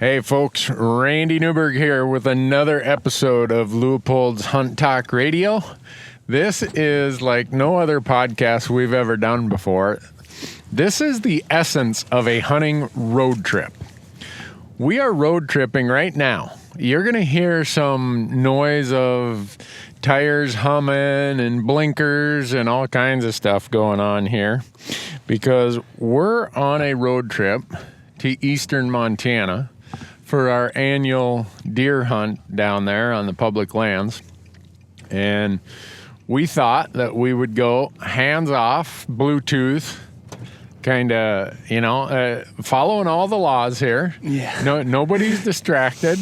Hey folks, Randy Newberg here with another episode of Leupold's Hunt Talk Radio. This is like no other podcast we've ever done before. This is the essence of a hunting road trip. We are road tripping right now. You're going to hear some noise of tires humming and blinkers and all kinds of stuff going on here because we're on a road trip to eastern Montana for our annual deer hunt down there on the public lands. And we thought that we would go hands off, Bluetooth, kind of, following all the laws here. Yeah. Nobody's distracted.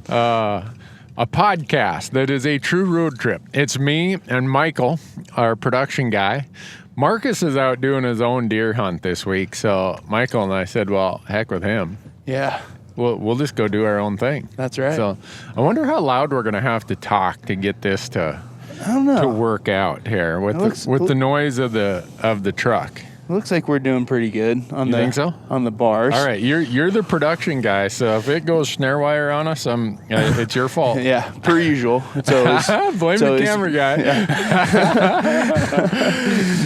A podcast that is a true road trip. It's me and Michael, our production guy. Marcus is out doing his own deer hunt this week. So Michael and I said, well, heck with him. Yeah. We'll just go do our own thing. That's right. So I wonder how loud we're going to have to talk to get this to work out here with the noise of the truck. It looks like we're doing pretty good on think so? On the bars. All right, you're the production guy, so if it goes snare wire on us, it's your fault. Yeah, per usual. It's always, blame the camera guy. Yeah.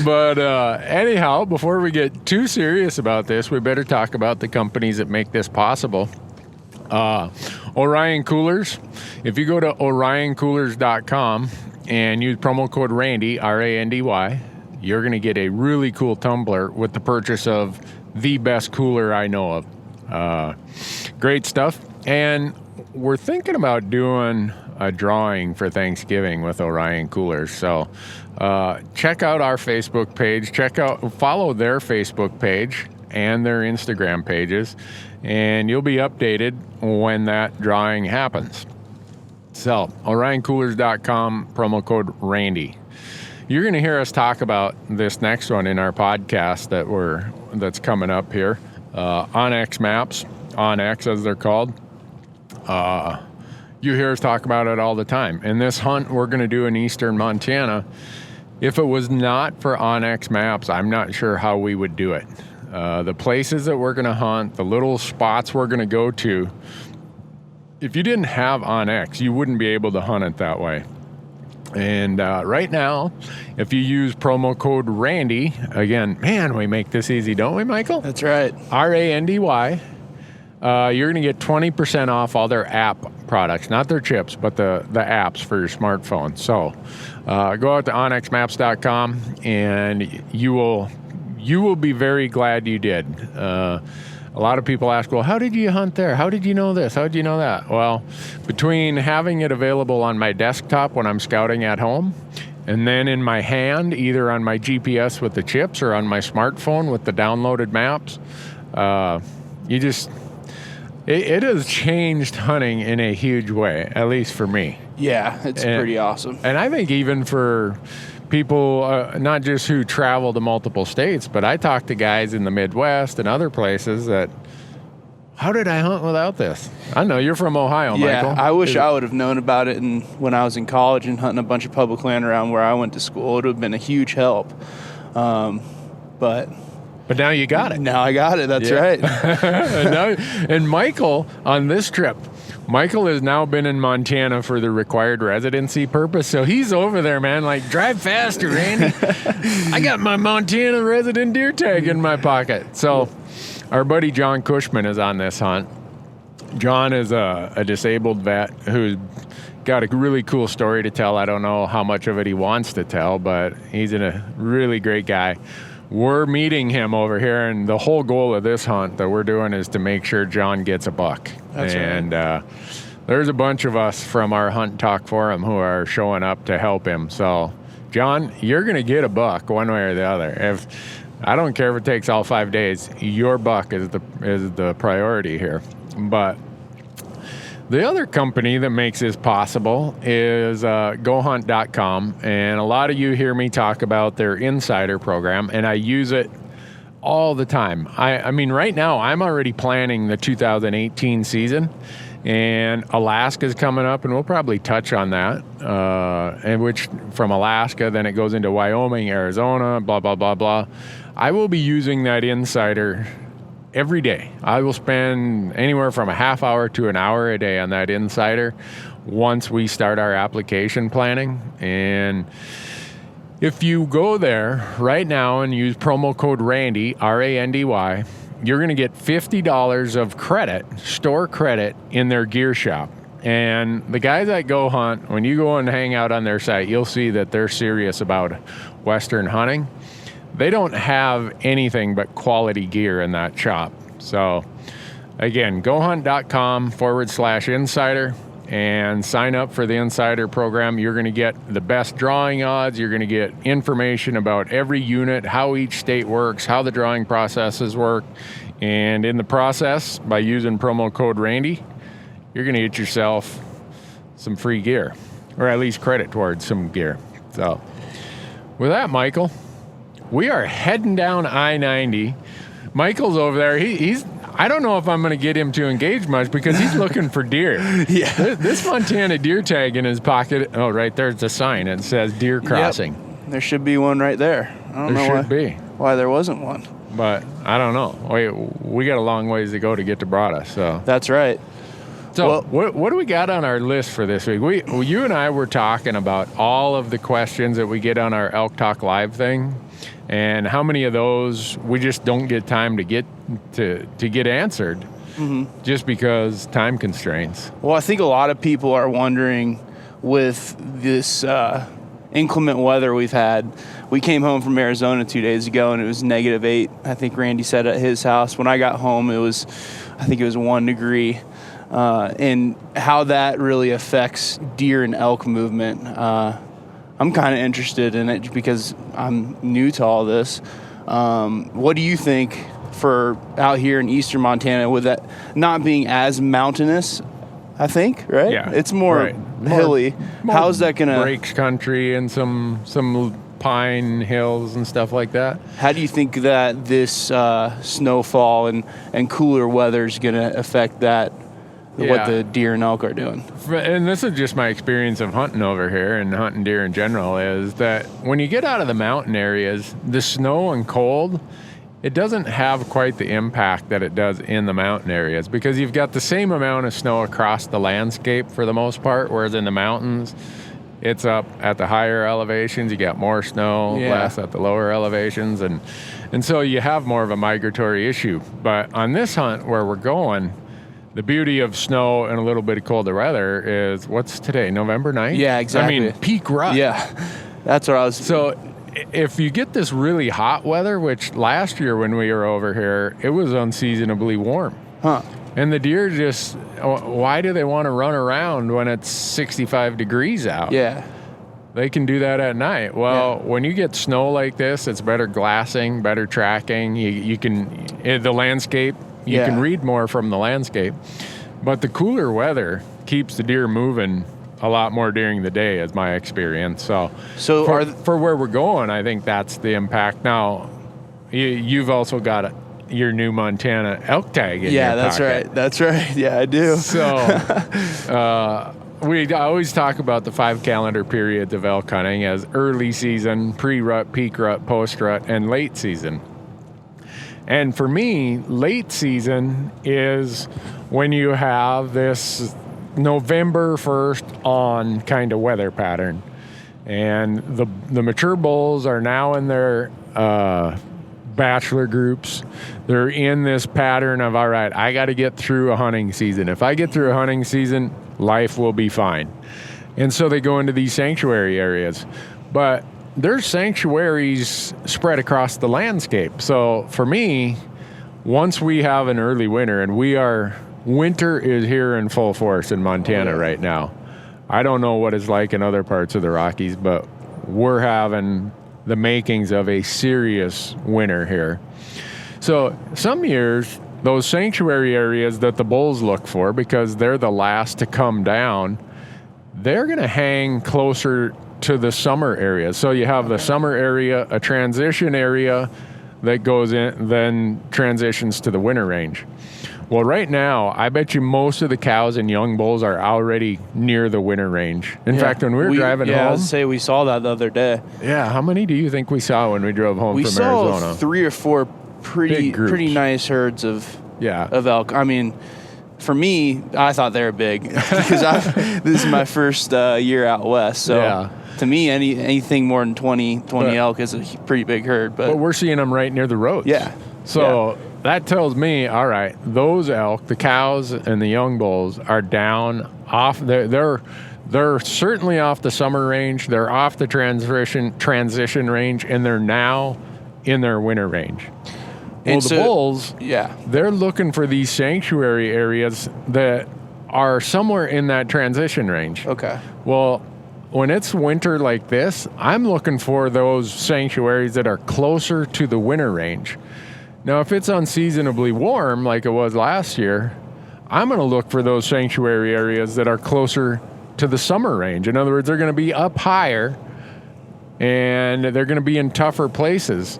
But anyhow, before we get too serious about this, we better talk about the companies that make this possible. Orion Coolers. If you go to orioncoolers.com and use promo code Randy, R-A-N-D-Y, you're going to get a really cool tumbler with the purchase of the best cooler I know of. Great stuff. And we're thinking about doing a drawing for Thanksgiving with Orion Coolers. So check out our Facebook page. Follow their Facebook page and their Instagram pages, and you'll be updated when that drawing happens. So orioncoolers.com, promo code Randy. You're going to hear us talk about this next one in our podcast that's coming up here. Onyx maps, Onyx as they're called. You hear us talk about it all the time. And this hunt we're going to do in eastern Montana, if it was not for Onyx maps, I'm not sure how we would do it. The places that we're going to hunt, the little spots we're going to go to, if you didn't have Onyx, you wouldn't be able to hunt it that way. And right now, if you use promo code Randy, again, man, we make this easy, don't we, Michael? That's right. R-A-N-D-Y. You're going to get 20% off all their app products, not their chips, but the apps for your smartphone. So go out to onyxmaps.com, and you will be very glad you did. A lot of people ask, well, how did you hunt there? How did you know this? How did you know that? Well, between having it available on my desktop when I'm scouting at home, and then in my hand, either on my GPS with the chips or on my smartphone with the downloaded maps, it has changed hunting in a huge way, at least for me. Yeah, it's pretty awesome. And I think even for people, not just who travel to multiple states, but I talk to guys in the Midwest and other places that, how did I hunt without this? I know you're from Ohio, yeah, Michael. I wish I would have known about it when I was in college and hunting a bunch of public land around where I went to school. It would have been a huge help. But now you got it. Now I got it. That's right. and Michael, on this trip, Michael has now been in Montana for the required residency purpose, so he's over there, man, like, drive faster, Randy. I got my Montana resident deer tag in my pocket. So our buddy John Cushman is on this hunt. John is a disabled vet who's got a really cool story to tell. I don't know how much of it he wants to tell, but he's a really great guy. We're meeting him over here, and the whole goal of this hunt that we're doing is to make sure John gets a buck. That's right. And there's a bunch of us from our Hunt Talk forum who are showing up to help him. So, John, you're going to get a buck one way or the other. I don't care if it takes all 5 days. Your buck is the priority here. But the other company that makes this possible is GoHuntcom, and a lot of you hear me talk about their insider program, and I use it all the time. I mean, right now, I'm already planning the 2018 season, and Alaska's coming up, and we'll probably touch on that, and which from Alaska, then it goes into Wyoming, Arizona, blah, blah, blah, blah. I will be using that insider every day. I will spend anywhere from a half hour to an hour a day on that Insider once we start our application planning. And if you go there right now and use promo code Randy, R-A-N-D-Y, you're going to get $50 of credit, store credit, in their gear shop. And the guys at Go Hunt, when you go and hang out on their site, you'll see that they're serious about Western hunting. They don't have anything but quality gear in that shop. So again, GoHunt.com/insider. And sign up for the Insider program. You're going to get the best drawing odds. You're going to get information about every unit, how each state works, how the drawing processes work. And in the process, by using promo code Randy, you're going to get yourself some free gear, or at least credit towards some gear. So with that, Michael, we are heading down I-90. Michael's over there. He's I don't know if I'm going to get him to engage much because he's looking for deer. Yeah. This Montana deer tag in his pocket. Oh, right there's the sign. It says deer crossing. Yep. There should be one right there. I don't know why there wasn't one. But I don't know. We got a long ways to go to get to Brada. So that's right. So what do we got on our list for this week? You and I were talking about all of the questions that we get on our Elk Talk Live thing. And how many of those we just don't get time to get answered, just because time constraints. Well, I think a lot of people are wondering with this inclement weather we've had. We came home from Arizona 2 days ago, and it was -8. I think Randy said at his house. When I got home, I think it was 1 degree. And how that really affects deer and elk movement. I'm kind of interested in it because I'm new to all this. What do you think for out here in eastern Montana with that not being as mountainous, I think, right? Yeah. It's more hilly. How's that going to... breaks country and some pine hills and stuff like that. How do you think that this snowfall and cooler weather is going to affect that? What the deer and elk are doing. And this is just my experience of hunting over here and hunting deer in general, is that when you get out of the mountain areas, the snow and cold, it doesn't have quite the impact that it does in the mountain areas, because you've got the same amount of snow across the landscape for the most part, whereas in the mountains, it's up at the higher elevations. You got more snow, less at the lower elevations. And so you have more of a migratory issue. But on this hunt where we're going, the beauty of snow and a little bit of colder weather is, what's today, November 9th? Yeah, exactly. I mean, peak rut. Yeah, that's what I was... So if you get this really hot weather, which last year when we were over here, it was unseasonably warm. Huh. And the deer just, why do they want to run around when it's 65 degrees out? Yeah. They can do that at night. Well, when you get snow like this, it's better glassing, better tracking. You can, the landscape, you can read more from the landscape. But the cooler weather keeps the deer moving a lot more during the day, is my experience. So for where we're going, I think that's the impact. Now, you've also got your new Montana elk tag in your pocket. That's right. Yeah, I do. So we always talk about the 5 calendar periods of elk hunting as early season, pre-rut, peak rut, post-rut, and late season. And for me, late season is when you have this November 1st on kind of weather pattern. And the mature bulls are now in their bachelor groups. They're in this pattern of, all right, I got to get through a hunting season. If I get through a hunting season, life will be fine. And so they go into these sanctuary areas. But there's sanctuaries spread across the landscape. So for me, once we have an early winter, and winter is here in full force in Montana right now. I don't know what it's like in other parts of the Rockies, but we're having the makings of a serious winter here. So some years, those sanctuary areas that the bulls look for, because they're the last to come down, they're going to hang closer to the summer area. So you have the summer area, a transition area that goes in, then transitions to the winter range. Well, right now, I bet you most of the cows and young bulls are already near the winter range. In fact, when we were driving home... I was say we saw that the other day. Yeah, how many do you think we saw when we drove home from Arizona? We saw 3 or 4 pretty nice herds of elk. I mean, for me, I thought they were big because this is my first year out west. So to me, anything more than 20 elk is a pretty big herd. But we're seeing them right near the roads. Yeah. So that tells me, all right, those elk, the cows and the young bulls, are down off. They're certainly off the summer range. They're off the transition range, and they're now in their winter range. Well, the bulls, they're looking for these sanctuary areas that are somewhere in that transition range. Okay. Well, when it's winter like this, I'm looking for those sanctuaries that are closer to the winter range. Now, if it's unseasonably warm like it was last year, I'm going to look for those sanctuary areas that are closer to the summer range. In other words, they're going to be up higher and they're going to be in tougher places.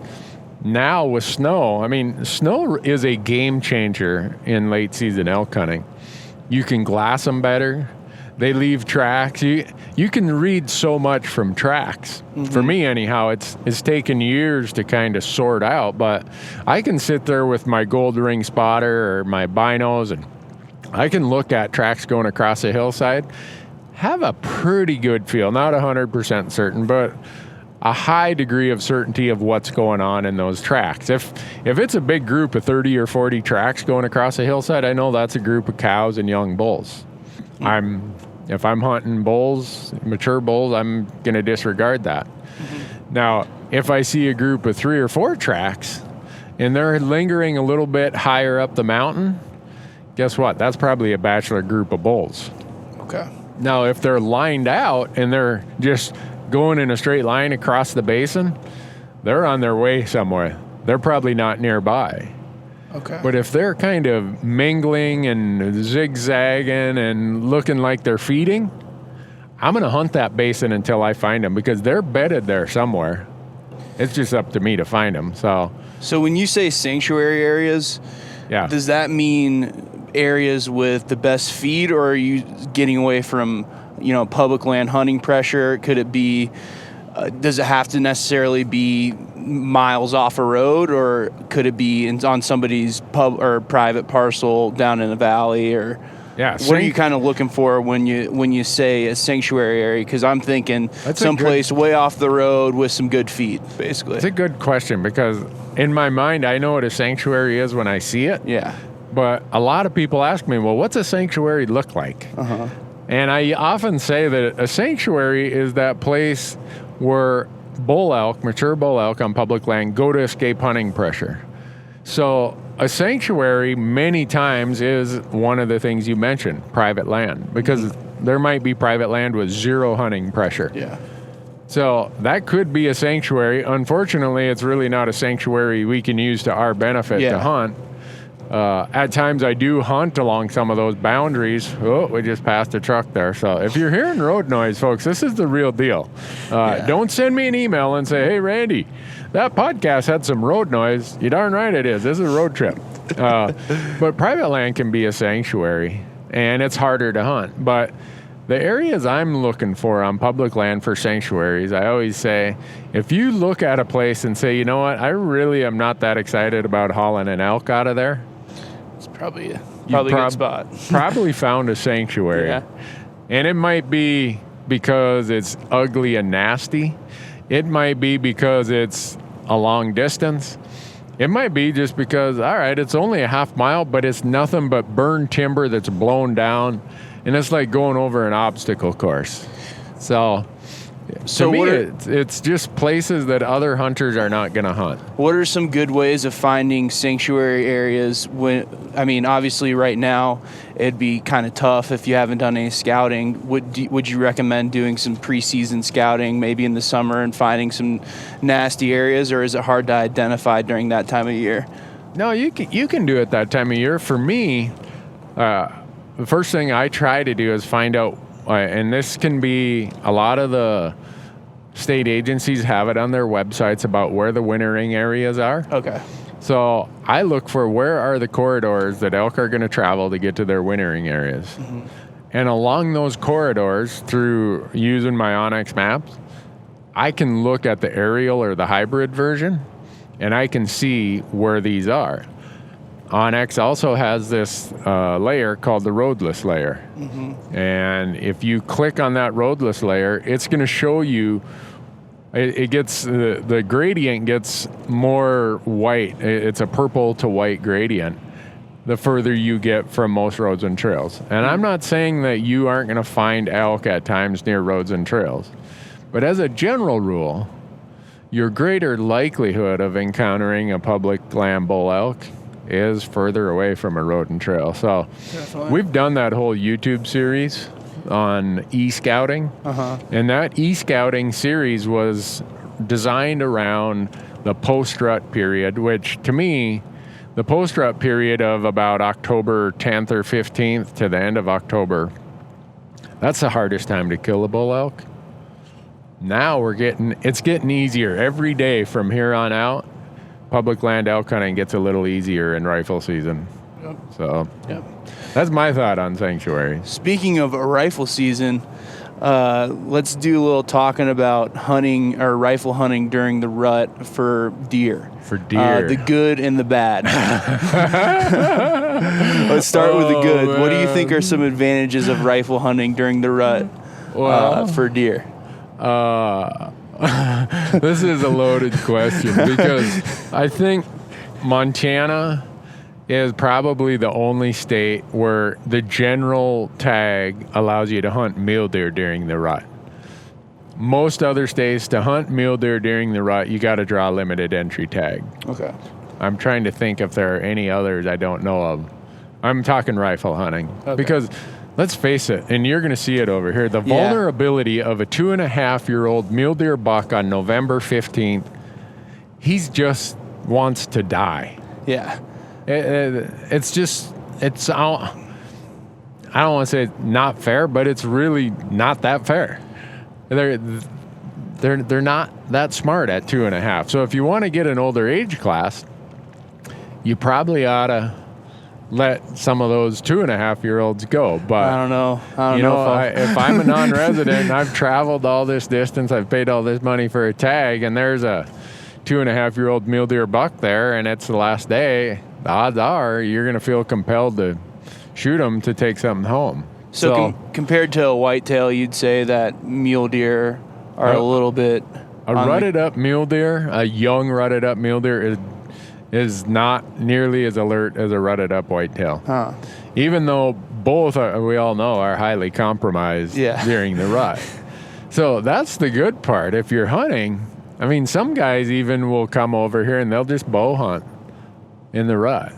Now with snow, I mean, snow is a game changer in late season elk hunting. You can glass them better. They leave tracks. You can read so much from tracks. Mm-hmm. For me, anyhow, it's taken years to kind of sort out, but I can sit there with my gold ring spotter or my binos, and I can look at tracks going across a hillside, have a pretty good feel, not 100% certain, but a high degree of certainty of what's going on in those tracks. If it's a big group of 30 or 40 tracks going across a hillside, I know that's a group of cows and young bulls. If I'm hunting bulls, mature bulls, I'm going to disregard that. Mm-hmm. Now, if I see a group of 3 or 4 tracks and they're lingering a little bit higher up the mountain, guess what? That's probably a bachelor group of bulls. Okay. Now, if they're lined out and they're just going in a straight line across the basin, they're on their way somewhere. They're probably not nearby. Okay. But if they're kind of mingling and zigzagging and looking like they're feeding, I'm going to hunt that basin until I find them because they're bedded there somewhere. It's just up to me to find them. So when you say sanctuary areas, does that mean areas with the best feed, or are you getting away from, public land hunting pressure? Could it be, does it have to necessarily be miles off a road, or could it be on somebody's pub or private parcel down in a valley, or what are you kind of looking for when you say a sanctuary area? Because I'm thinking someplace way off the road with some good feed, basically. It's a good question because in my mind, I know what a sanctuary is when I see it. Yeah. But a lot of people ask me, well, what's a sanctuary look like? Uh-huh. And I often say that a sanctuary is that place where mature bull elk on public land go to escape hunting pressure. So a sanctuary many times is one of the things you mentioned, private land, because there might be private land with zero hunting pressure. Yeah. So that could be a sanctuary. Unfortunately, it's really not a sanctuary we can use to our benefit to hunt. At times I do hunt along some of those boundaries. Oh, we just passed a truck there. So if you're hearing road noise, folks, this is the real deal. Don't send me an email and say, hey, Randy, that podcast had some road noise. You darn right it is. This is a road trip. But private land can be a sanctuary, and it's harder to hunt. But the areas I'm looking for on public land for sanctuaries, I always say, if you look at a place and say, you know what, I really am not that excited about hauling an elk out of there, it's probably a good spot. Probably found a sanctuary. Yeah. And it might be because it's ugly and nasty. It might be because it's a long distance. It might be just because, all right, it's only a half mile, but it's nothing but burned timber that's blown down. And it's like going over an obstacle course. So to me, it's just places that other hunters are not going to hunt. What are some good ways of finding sanctuary areas? Obviously right now it'd be kind of tough if you haven't done any scouting. Would you recommend doing some preseason scouting maybe in the summer and finding some nasty areas, or is it hard to identify during that time of year? No, you can do it that time of year. For me, the first thing I try to do is find out, and this can be a lot of the state agencies have it on their websites about where the wintering areas are. Okay. So I look for where are the corridors that elk are going to travel to get to their wintering areas. Mm-hmm. And along those corridors, through using my Onyx maps, I can look at the aerial or the hybrid version and I can see where these are. Onyx also has this layer called the roadless layer. And if you click on that roadless layer, it's going to show you, it gets, the gradient gets more white. It's a purple to white gradient the further you get from most roads and trails. And I'm not saying that you aren't going to find elk at times near roads and trails. But as a general rule, your greater likelihood of encountering a public land bull elk is further away from a road and trail. So we've done that whole YouTube series on e-scouting. And that e-scouting series was designed around the post-rut period, which to me, the post-rut period of about October 10th or 15th to the end of October, that's the hardest time to kill a bull elk. Now it's getting easier every day from here on out. Public land elk hunting gets a little easier in rifle season. So that's my thought on sanctuary. Speaking of a rifle season, let's do a little talking about hunting or rifle hunting during the rut for deer. For deer. The good and the bad. Let's start with the good. Man. What do you think are some advantages of rifle hunting during the rut for deer? This is a loaded question because I think Montana is probably the only state where the general tag allows you to hunt mule deer during the rut. Most other states, to hunt mule deer during the rut, you got to draw a limited entry tag. Okay. I'm trying to think if there are any others I don't know of. I'm talking rifle hunting. Okay. Because let's face it, and you're going to see it over here, the vulnerability of a 2.5-year-old mule deer buck on November 15th, he's just wants to die. Yeah. It's just, it's, I don't want to say not fair, but it's really not that fair. They're not that smart at 2.5. So if you want to get an older age class, you probably ought to let some of those 2.5-year-olds go. But I don't know. If I'm a non-resident, I've traveled all this distance, I've paid all this money for a tag, and there's a 2.5-year-old mule deer buck there, and it's the last day, the odds are you're going to feel compelled to shoot them to take something home. So compared to a whitetail, you'd say that mule deer are a little bit... A rutted up mule deer, a young rutted up mule deer is not nearly as alert as a rutted up whitetail. Even though both, we all know, are highly compromised during the rut. So that's the good part. If you're hunting, I mean, some guys even will come over here and they'll just bow hunt in the rut,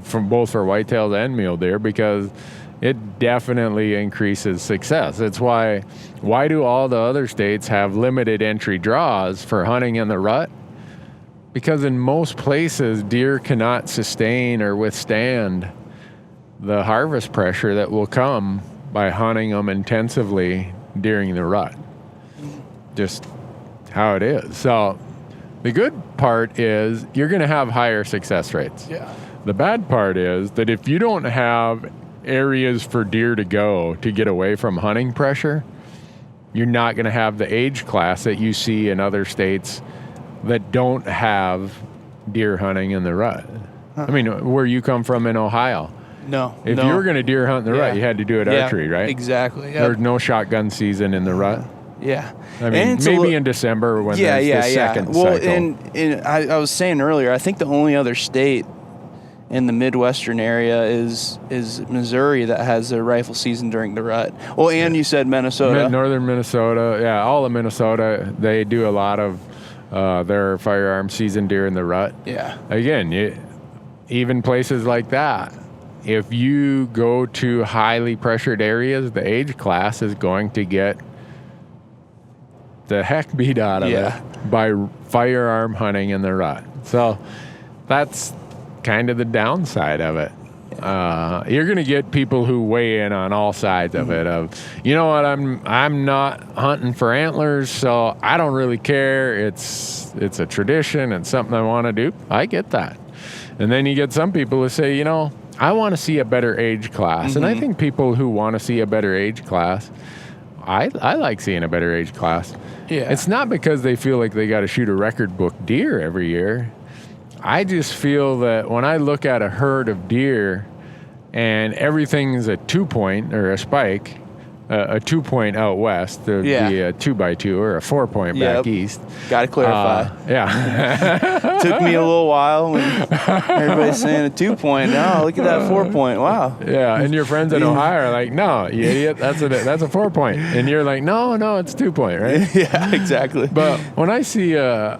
from both for whitetails and mule deer, because it definitely increases success. It's why do all the other states have limited entry draws for hunting in the rut? Because in most places, deer cannot sustain or withstand the harvest pressure that will come by hunting them intensively during the rut. Just how it is. So the good part is you're going to have higher success rates. Yeah. The bad part is that if you don't have areas for deer to go to get away from hunting pressure, you're not going to have the age class that you see in other states that don't have deer hunting in the rut. I mean, where you come from in Ohio. No. If you were going to deer hunt in the rut, you had to do it archery, right? Exactly. Yep. There's no shotgun season in the rut. Yeah. I mean, maybe in December when there's the second well, cycle. and I was saying earlier, I think the only other state in the Midwestern area is Missouri that has their rifle season during the rut. Well, and you said Minnesota. Northern Minnesota. Yeah, all of Minnesota, they do a lot of their firearm season during the rut. Yeah. Again, even places like that, if you go to highly pressured areas, the age class is going to get the heck beat out of it by firearm hunting in the rut. So that's kind of the downside of it. You're going to get people who weigh in on all sides of it. Of, you know what, I'm not hunting for antlers, so I don't really care. It's a tradition and something I want to do. I get that. And then you get some people who say, you know, I want to see a better age class. And I think people who want to see a better age class I like seeing a better age class. Yeah. It's not because they feel like they got to shoot a record book deer every year. I just feel that when I look at a herd of deer and everything's a 2-point or a spike, a 2-point out west, there'd be a 2x2 or a 4-point back east. Got to clarify. Yeah. Took me a little while when everybody's saying a 2-point. No, look at that 4-point. Wow. Yeah, and your friends in Ohio are like, no, you idiot, that's a 4-point. And you're like, no, it's 2-point, right? Yeah, exactly. But when I see a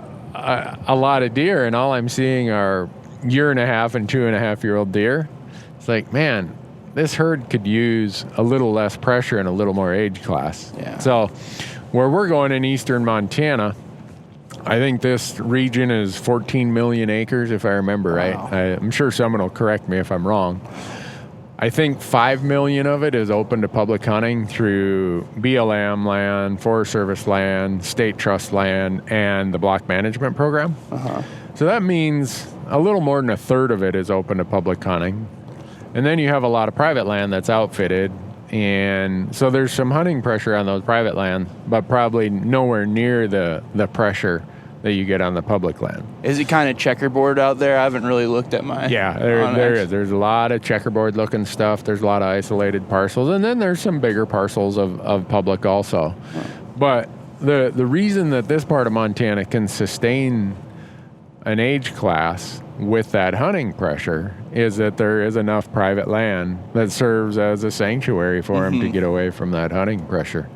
lot of deer and all I'm seeing are 1.5 and 2.5-year-old deer, it's like, man, this herd could use a little less pressure and a little more age class. Yeah. So where we're going in eastern Montana, I think this region is 14 million acres, if I remember right. I'm sure someone will correct me if I'm wrong. I think 5 million of it is open to public hunting through BLM land, Forest Service land, state trust land, and the block management program. So that means a little more than a third of it is open to public hunting. And then you have a lot of private land that's outfitted. And so there's some hunting pressure on those private land, but probably nowhere near the pressure that you get on the public land. Is it kind of checkerboard out there? I haven't really looked at my... Yeah, there is. There's a lot of checkerboard looking stuff. There's a lot of isolated parcels. And then there's some bigger parcels of public also. But the reason that this part of Montana can sustain an age class with that hunting pressure is that there is enough private land that serves as a sanctuary for them to get away from that hunting pressure.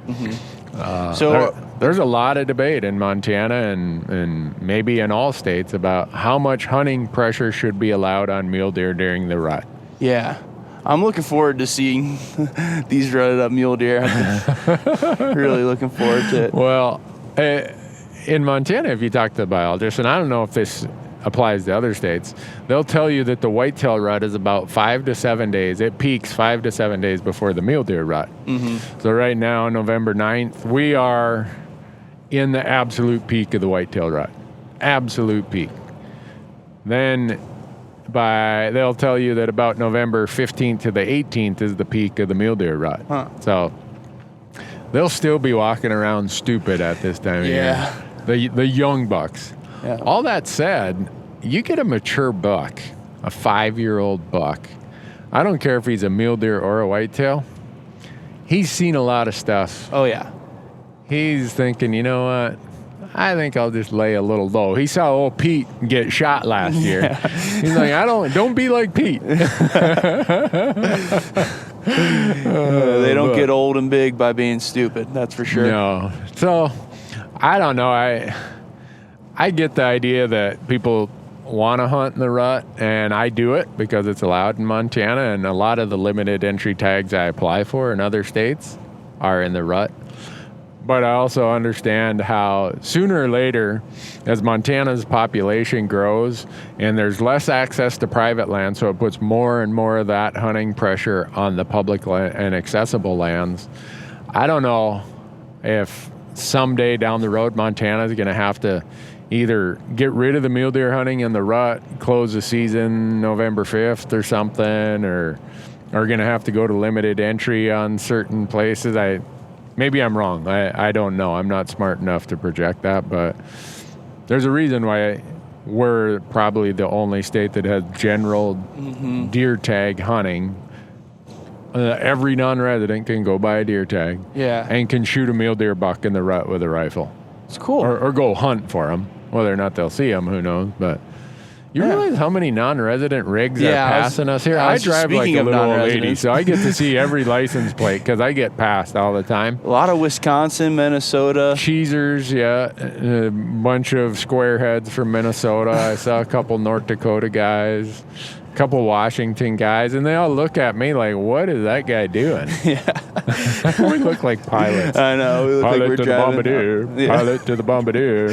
So there's a lot of debate in Montana and maybe in all states about how much hunting pressure should be allowed on mule deer during the rut. Yeah. I'm looking forward to seeing these rutted up mule deer. Really looking forward to it. Well, in Montana, if you talk to the biologists, and I don't know if this applies to other states, they'll tell you that the whitetail rut is about 5 to 7 days. It peaks 5 to 7 days before the mule deer rut. So right now, November 9th, we are in the absolute peak of the whitetail rut. Absolute peak. Then they'll tell you that about November 15th to the 18th is the peak of the mule deer rut. So they'll still be walking around stupid at this time of year. The young bucks. Yeah. All that said, you get a mature buck, a 5-year-old buck. I don't care if he's a mule deer or a whitetail. He's seen a lot of stuff. Oh, yeah. He's thinking, you know what? I think I'll just lay a little low. He saw old Pete get shot last year. He's like, don't be like Pete. They don't get old and big by being stupid, that's for sure. No. So, I don't know. I get the idea that people want to hunt in the rut, and I do it because it's allowed in Montana, and a lot of the limited entry tags I apply for in other states are in the rut. But I also understand how sooner or later, as Montana's population grows and there's less access to private land, so it puts more and more of that hunting pressure on the public and accessible lands. I don't know if someday down the road Montana is going to have to either get rid of the mule deer hunting in the rut, close the season November 5th or something, or are going to have to go to limited entry on certain places. Maybe I'm wrong. I don't know. I'm not smart enough to project that, but there's a reason why we're probably the only state that has general deer tag hunting. Every non-resident can go buy a deer tag and can shoot a mule deer buck in the rut with a rifle. It's cool. Or go hunt for them. Whether or not they'll see them, who knows, but... You realize how many non-resident rigs are passing us here? I drive like a little old lady, so I get to see every license plate because I get passed all the time. A lot of Wisconsin, Minnesota. Cheesers, a bunch of squareheads from Minnesota. I saw a couple North Dakota guys, a couple Washington guys, and they all look at me like, what is that guy doing? We look like pilots. I know. We look Pilot like we're to driving. the Bombardier. Pilot to the Bombardier.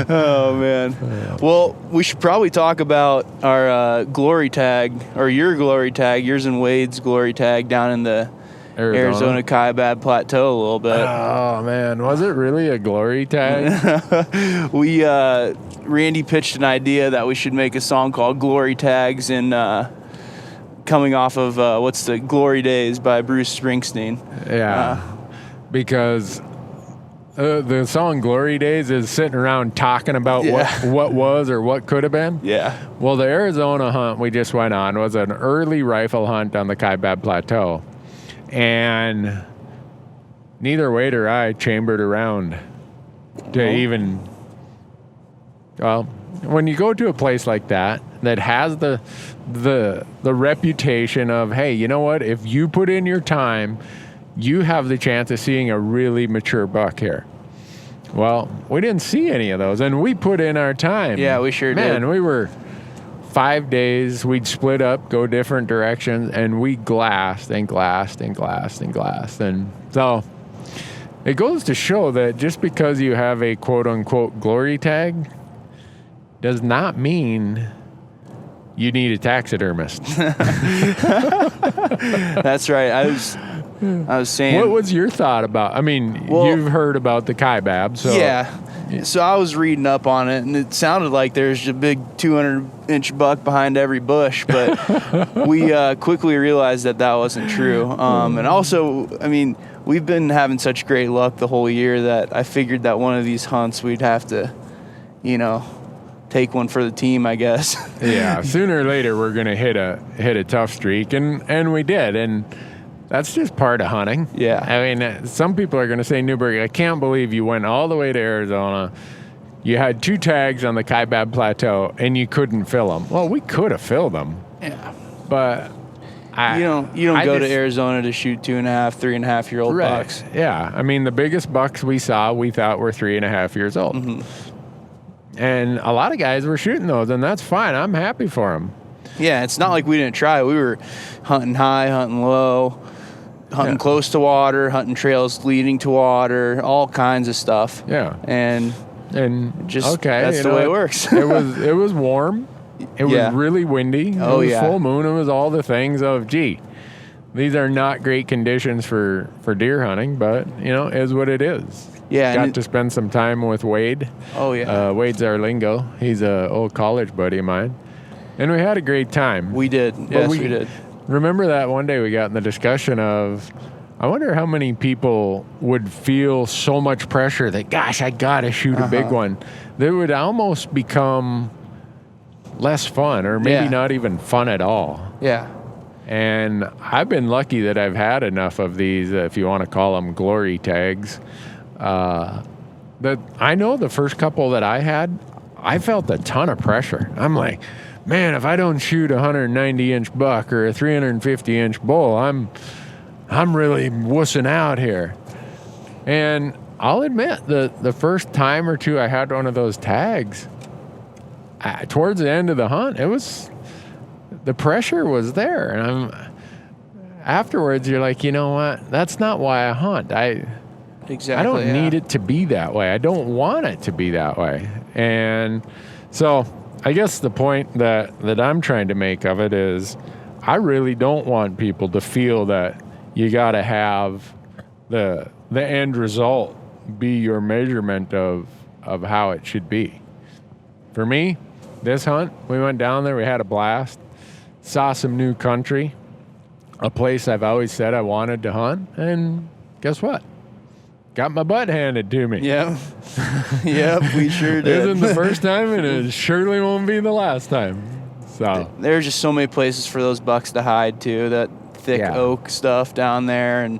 Oh, man. Well, we should probably talk about our glory tag, or your glory tag, yours and Wade's glory tag down in the Arizona Kaibab Plateau a little bit. Oh, man. Was it really a glory tag? Randy pitched an idea that we should make a song called Glory Tags, and coming off of what's the Glory Days by Bruce Springsteen. Yeah, because the song Glory Days is sitting around talking about what was or what could have been. Yeah. Well, the Arizona hunt we just went on was an early rifle hunt on the Kaibab Plateau. And neither Wade or I chambered around to even... Well, when you go to a place like that has the reputation of, hey, you know what? If you put in your time, you have the chance of seeing a really mature buck here. Well, we didn't see any of those, and we put in our time. Yeah, we sure did. Man, we were 5 days. We'd split up, go different directions, and we glassed and glassed and glassed and glassed. And so it goes to show that just because you have a quote-unquote glory tag does not mean you need a taxidermist. That's right. I was saying... What was your thought about... I mean, you've heard about the Kaibab, so... Yeah. So I was reading up on it, and it sounded like there's a big 200-inch buck behind every bush, but we quickly realized that wasn't true. And also, I mean, we've been having such great luck the whole year that I figured that one of these hunts we'd have to, take one for the team, I guess. Yeah, sooner or later we're going to hit a tough streak, and we did, and that's just part of hunting. Yeah. I mean, some people are going to say, Newberg, I can't believe you went all the way to Arizona. You had 2 tags on the Kaibab Plateau, and you couldn't fill them. Well, we could have filled them. Yeah. But you don't go to Arizona to shoot 2.5, 3.5-year-old bucks. Yeah. I mean, the biggest bucks we saw, we thought were 3.5 years old. Mm-hmm. And a lot of guys were shooting those, and that's fine. I'm happy for them. Yeah, it's not like we didn't try. We were hunting high, hunting low, hunting close to water, hunting trails leading to water, all kinds of stuff. Yeah. And just that's the way it works. it was warm. It was really windy. Oh, it was full moon. It was all the things of, these are not great conditions for deer hunting, but, is what it is. Yeah. Got to spend some time with Wade. Oh, yeah. Wade's our lingo. He's an old college buddy of mine. And we had a great time. We did. Yes, we did. Remember that one day we got in the discussion of, I wonder how many people would feel so much pressure that, gosh, I got to shoot a big one. That would almost become less fun or maybe not even fun at all. Yeah. And I've been lucky that I've had enough of these, if you want to call them glory tags, that I know the first couple that I had, I felt a ton of pressure. I'm like, man, if I don't shoot a 190-inch buck or a 350-inch bull, I'm really wussing out here. And I'll admit, the first time or two I had one of those tags, towards the end of the hunt, the pressure was there. And afterwards, you're like, you know what? That's not why I hunt. Exactly. I don't need it to be that way. I don't want it to be that way. And so I guess the point that I'm trying to make of it is I really don't want people to feel that you got to have the end result be your measurement of how it should be. For me, this hunt, we went down there, we had a blast, saw some new country, a place I've always said I wanted to hunt, and guess what? Got my butt handed to me. Yeah. Yep, we sure did. It isn't the first time, and it surely won't be the last time. So there's just so many places for those bucks to hide too. That thick oak stuff down there, and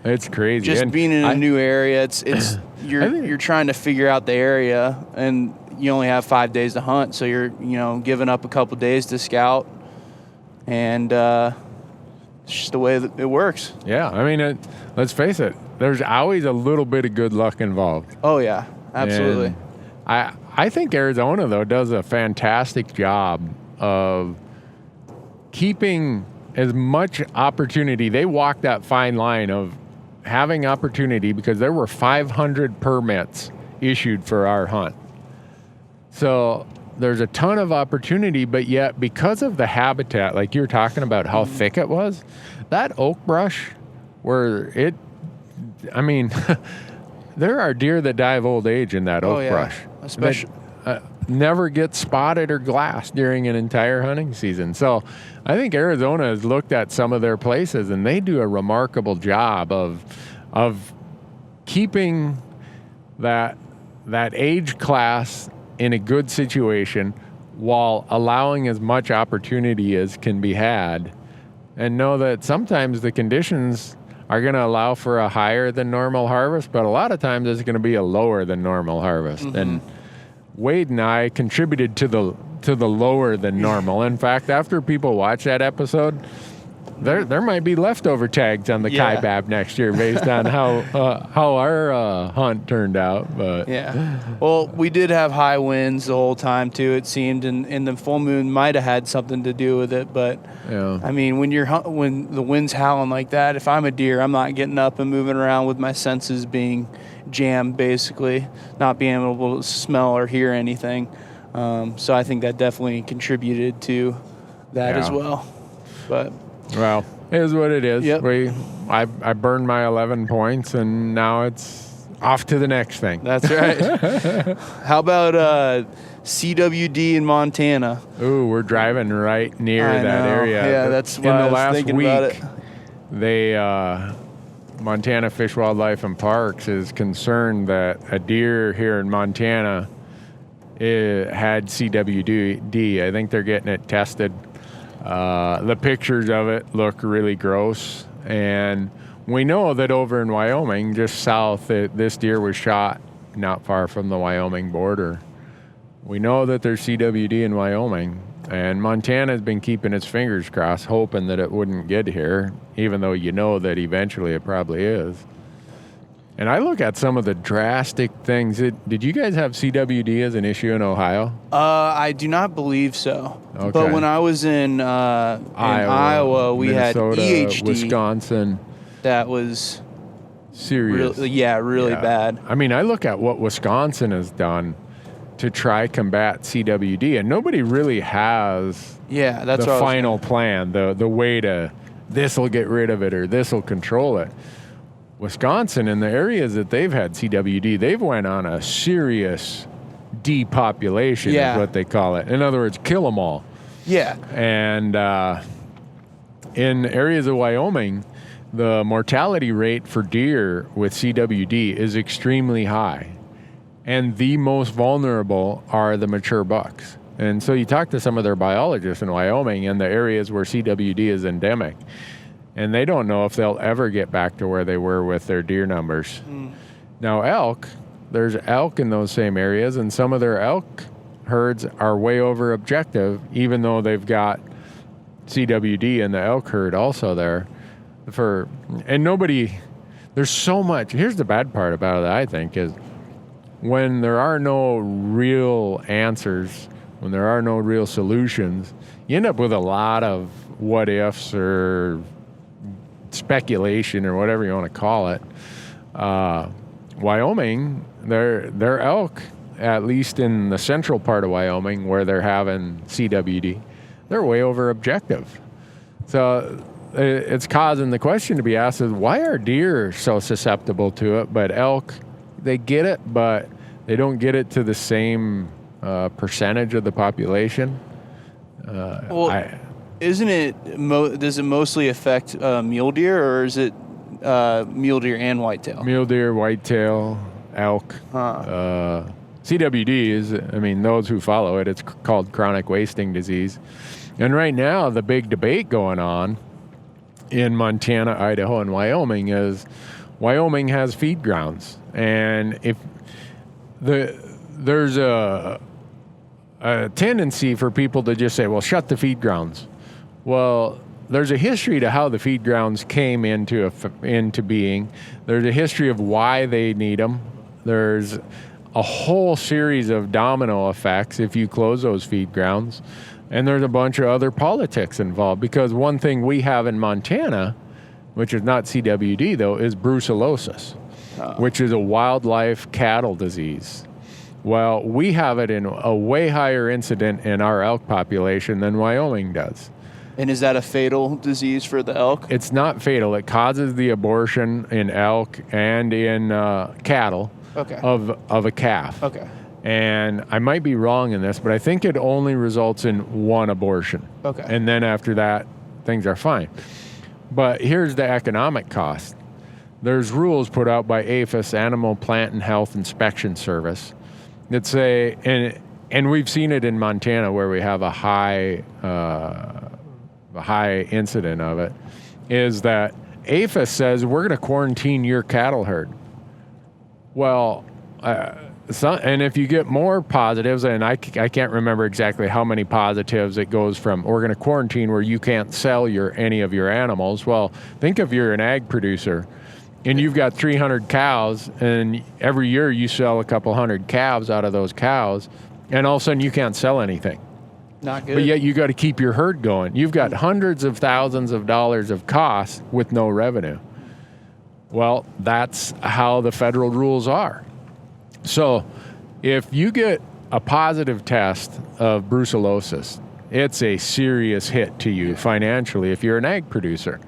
it's crazy. Just being in a new area, it's you're trying to figure out the area, and you only have 5 days to hunt, so you're giving up a couple days to scout, and it's just the way that it works. Yeah, I mean, let's face it. There's always a little bit of good luck involved. Oh, yeah, absolutely. And I think Arizona, though, does a fantastic job of keeping as much opportunity. They walk that fine line of having opportunity because there were 500 permits issued for our hunt. So there's a ton of opportunity, but yet because of the habitat, like you were talking about how thick it was, that oak brush there are deer that die of old age in that oak brush. Especially. never get spotted or glassed during an entire hunting season. So I think Arizona has looked at some of their places, and they do a remarkable job of keeping that age class in a good situation while allowing as much opportunity as can be had, and know that sometimes the conditions are going to allow for a higher than normal harvest, but a lot of times it's going to be a lower than normal harvest. Mm-hmm. And Wade and I contributed to the lower than normal. In fact, after people watch that episode, there might be leftover tags on the Kaibab next year based on how our hunt turned out. But well, we did have high winds the whole time too, it seemed, and the full moon might have had something to do with it. But I mean, when the wind's howling like that, if I'm a deer, I'm not getting up and moving around with my senses being jammed, basically, not being able to smell or hear anything. So I think that definitely contributed to that as well. But well, it is what it is. Yep. I burned my 11 points, and now it's off to the next thing. That's right. How about CWD in Montana? Ooh, we're driving right near that area. Yeah, that's why I was thinking about it. They, Montana Fish, Wildlife, and Parks is concerned that a deer here in Montana had CWD. I think they're getting it tested. The pictures of it look really gross, and we know that over in Wyoming, just south, this deer was shot not far from the Wyoming border. We know that there's CWD in Wyoming, and Montana's been keeping its fingers crossed, hoping that it wouldn't get here, even though you know that eventually it probably is. And I look at some of the drastic things. Did you guys have CWD as an issue in Ohio? I do not believe so. Okay. But when I was in Iowa, we Minnesota, had EHD. Wisconsin. That was serious. Really bad. I mean, I look at what Wisconsin has done to try combat CWD, and nobody really has that's the final plan, the way to this will get rid of it or this will control it. Wisconsin, in the areas that they've had CWD, they've went on a serious depopulation, is what they call it. In other words, kill them all. Yeah. And in areas of Wyoming, the mortality rate for deer with CWD is extremely high. And the most vulnerable are the mature bucks. And so you talk to some of their biologists in Wyoming in the areas where CWD is endemic, and they don't know if they'll ever get back to where they were with their deer numbers. Now, elk, there's elk in those same areas, and some of their elk herds are way over objective, even though they've got CWD in the elk herd also there. There's so much. Here's the bad part about it, I think, is when there are no real answers, when there are no real solutions, you end up with a lot of what ifs or speculation or whatever you want to call it. Wyoming, their elk, at least in the central part of Wyoming where they're having CWD, they're way over objective. So it's causing the question to be asked is, why are deer so susceptible to it, but elk, they get it, but they don't get it to the same percentage of the population? Isn't it? Does it mostly affect mule deer, or is it mule deer and whitetail? Mule deer, whitetail, elk. CWD is, those who follow it, it's called chronic wasting disease. And right now, the big debate going on in Montana, Idaho, and Wyoming is Wyoming has feed grounds, and if there's a tendency for people to just say, well, shut the feed grounds. Well, there's a history to how the feed grounds came into being. There's a history of why they need them. There's a whole series of domino effects if you close those feed grounds. And there's a bunch of other politics involved, because one thing we have in Montana, which is not CWD though, is brucellosis, which is a wildlife cattle disease. Well, we have it in a way higher incident in our elk population than Wyoming does. And is that a fatal disease for the elk? It's not fatal. It causes the abortion in elk and in cattle of a calf. Okay. And I might be wrong in this, but I think it only results in one abortion. Okay. And then after that, things are fine. But here's the economic cost. There's rules put out by APHIS, Animal Plant and Health Inspection Service, that say, and we've seen it in Montana where we have a high incident of it, is that APHIS says we're going to quarantine your cattle herd. Well, and if you get more positives, and I can't remember exactly how many positives it goes from, we're going to quarantine where you can't sell any of your animals. Well, think if you're an ag producer and you've got 300 cows, and every year you sell a couple hundred calves out of those cows, and all of a sudden you can't sell anything. Not good. But yet you got to keep your herd going. You've got hundreds of thousands of dollars of costs with no revenue. Well, that's how the federal rules are. So if you get a positive test of brucellosis, it's a serious hit to you financially if you're an ag producer.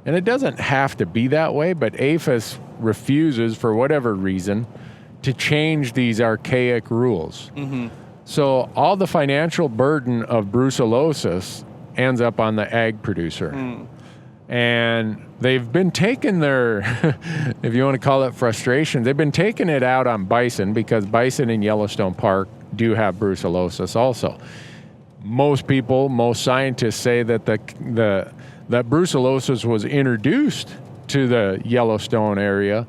And it doesn't have to be that way, but APHIS refuses, for whatever reason, to change these archaic rules. Mm-hmm. So all the financial burden of brucellosis ends up on the ag producer. And they've been taking their, if you want to call it frustration, they've been taking it out on bison, because bison in Yellowstone Park do have brucellosis also. Most scientists say that that brucellosis was introduced to the Yellowstone area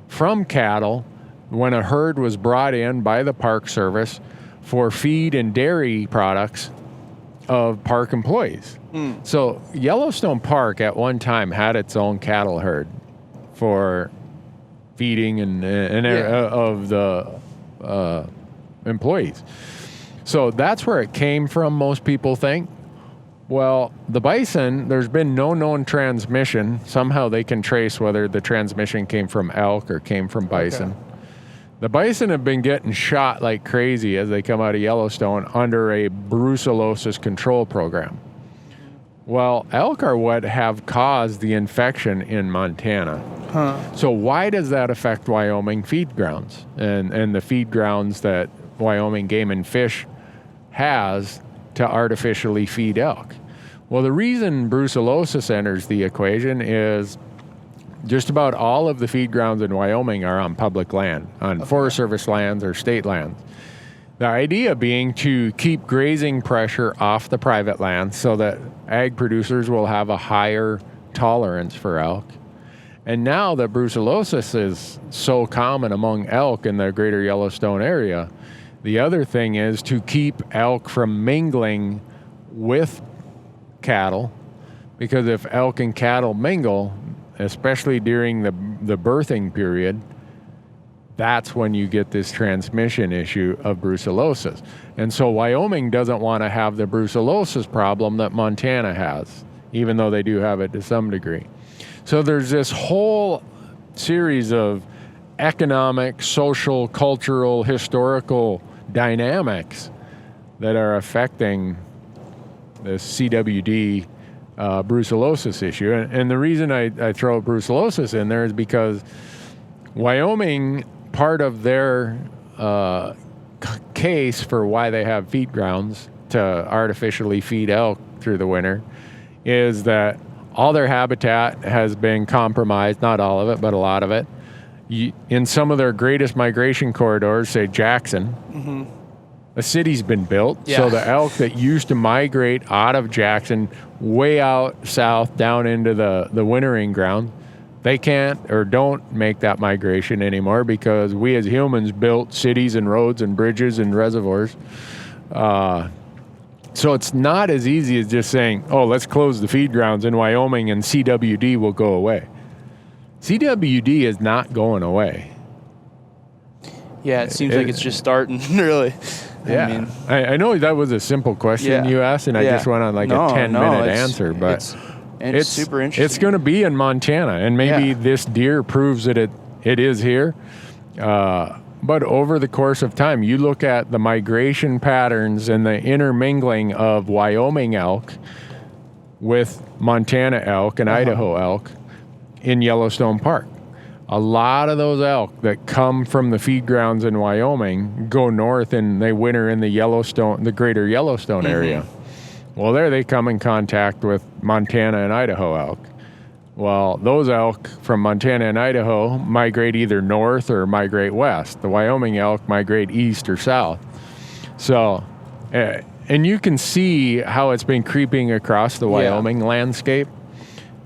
from cattle when a herd was brought in by the Park Service for feed and dairy products of park employees. So Yellowstone Park at one time had its own cattle herd for feeding of the employees. So that's where it came from, most people think. Well, the bison, there's been no known transmission. Somehow they can trace whether the transmission came from elk or came from bison. Okay. The bison have been getting shot like crazy as they come out of Yellowstone under a brucellosis control program. Well, elk are what have caused the infection in Montana. So why does that affect Wyoming feed grounds and the feed grounds that Wyoming Game and Fish has to artificially feed elk? Well, the reason brucellosis enters the equation is just about all of the feed grounds in Wyoming are on public land, on Forest Service lands or state lands. The idea being to keep grazing pressure off the private land so that ag producers will have a higher tolerance for elk. And now that brucellosis is so common among elk in the greater Yellowstone area, the other thing is to keep elk from mingling with cattle, because if elk and cattle mingle, especially during the birthing period, that's when you get this transmission issue of brucellosis. And so Wyoming doesn't want to have the brucellosis problem that Montana has, even though they do have it to some degree. So there's this whole series of economic, social, cultural, historical dynamics that are affecting the CWD brucellosis issue. And the reason I throw brucellosis in there is because Wyoming, part of their case for why they have feed grounds to artificially feed elk through the winter is that all their habitat has been compromised, not all of it, but a lot of it. In some of their greatest migration corridors, say Jackson, a city's been built. So the elk that used to migrate out of Jackson way out south down into the wintering ground, they can't or don't make that migration anymore because we as humans built cities and roads and bridges and reservoirs. So it's not as easy as just saying, oh, let's close the feed grounds in Wyoming and CWD will go away. CWD is not going away. Yeah, it seems like it's just starting, really. Yeah, I know that was a simple question you asked, and I just went on like a 10-minute answer, but it's super interesting. It's going to be in Montana, and maybe this deer proves that it is here. But over the course of time, you look at the migration patterns and the intermingling of Wyoming elk with Montana elk and Idaho elk in Yellowstone Park. a lot of those elk that come from the feed grounds in Wyoming go north and they winter in the Yellowstone, the greater Yellowstone area. Well, there they come in contact with Montana and Idaho elk. Well, those elk from Montana and Idaho migrate either north or migrate west. The Wyoming elk migrate east or south. So, and you can see how it's been creeping across the Wyoming landscape.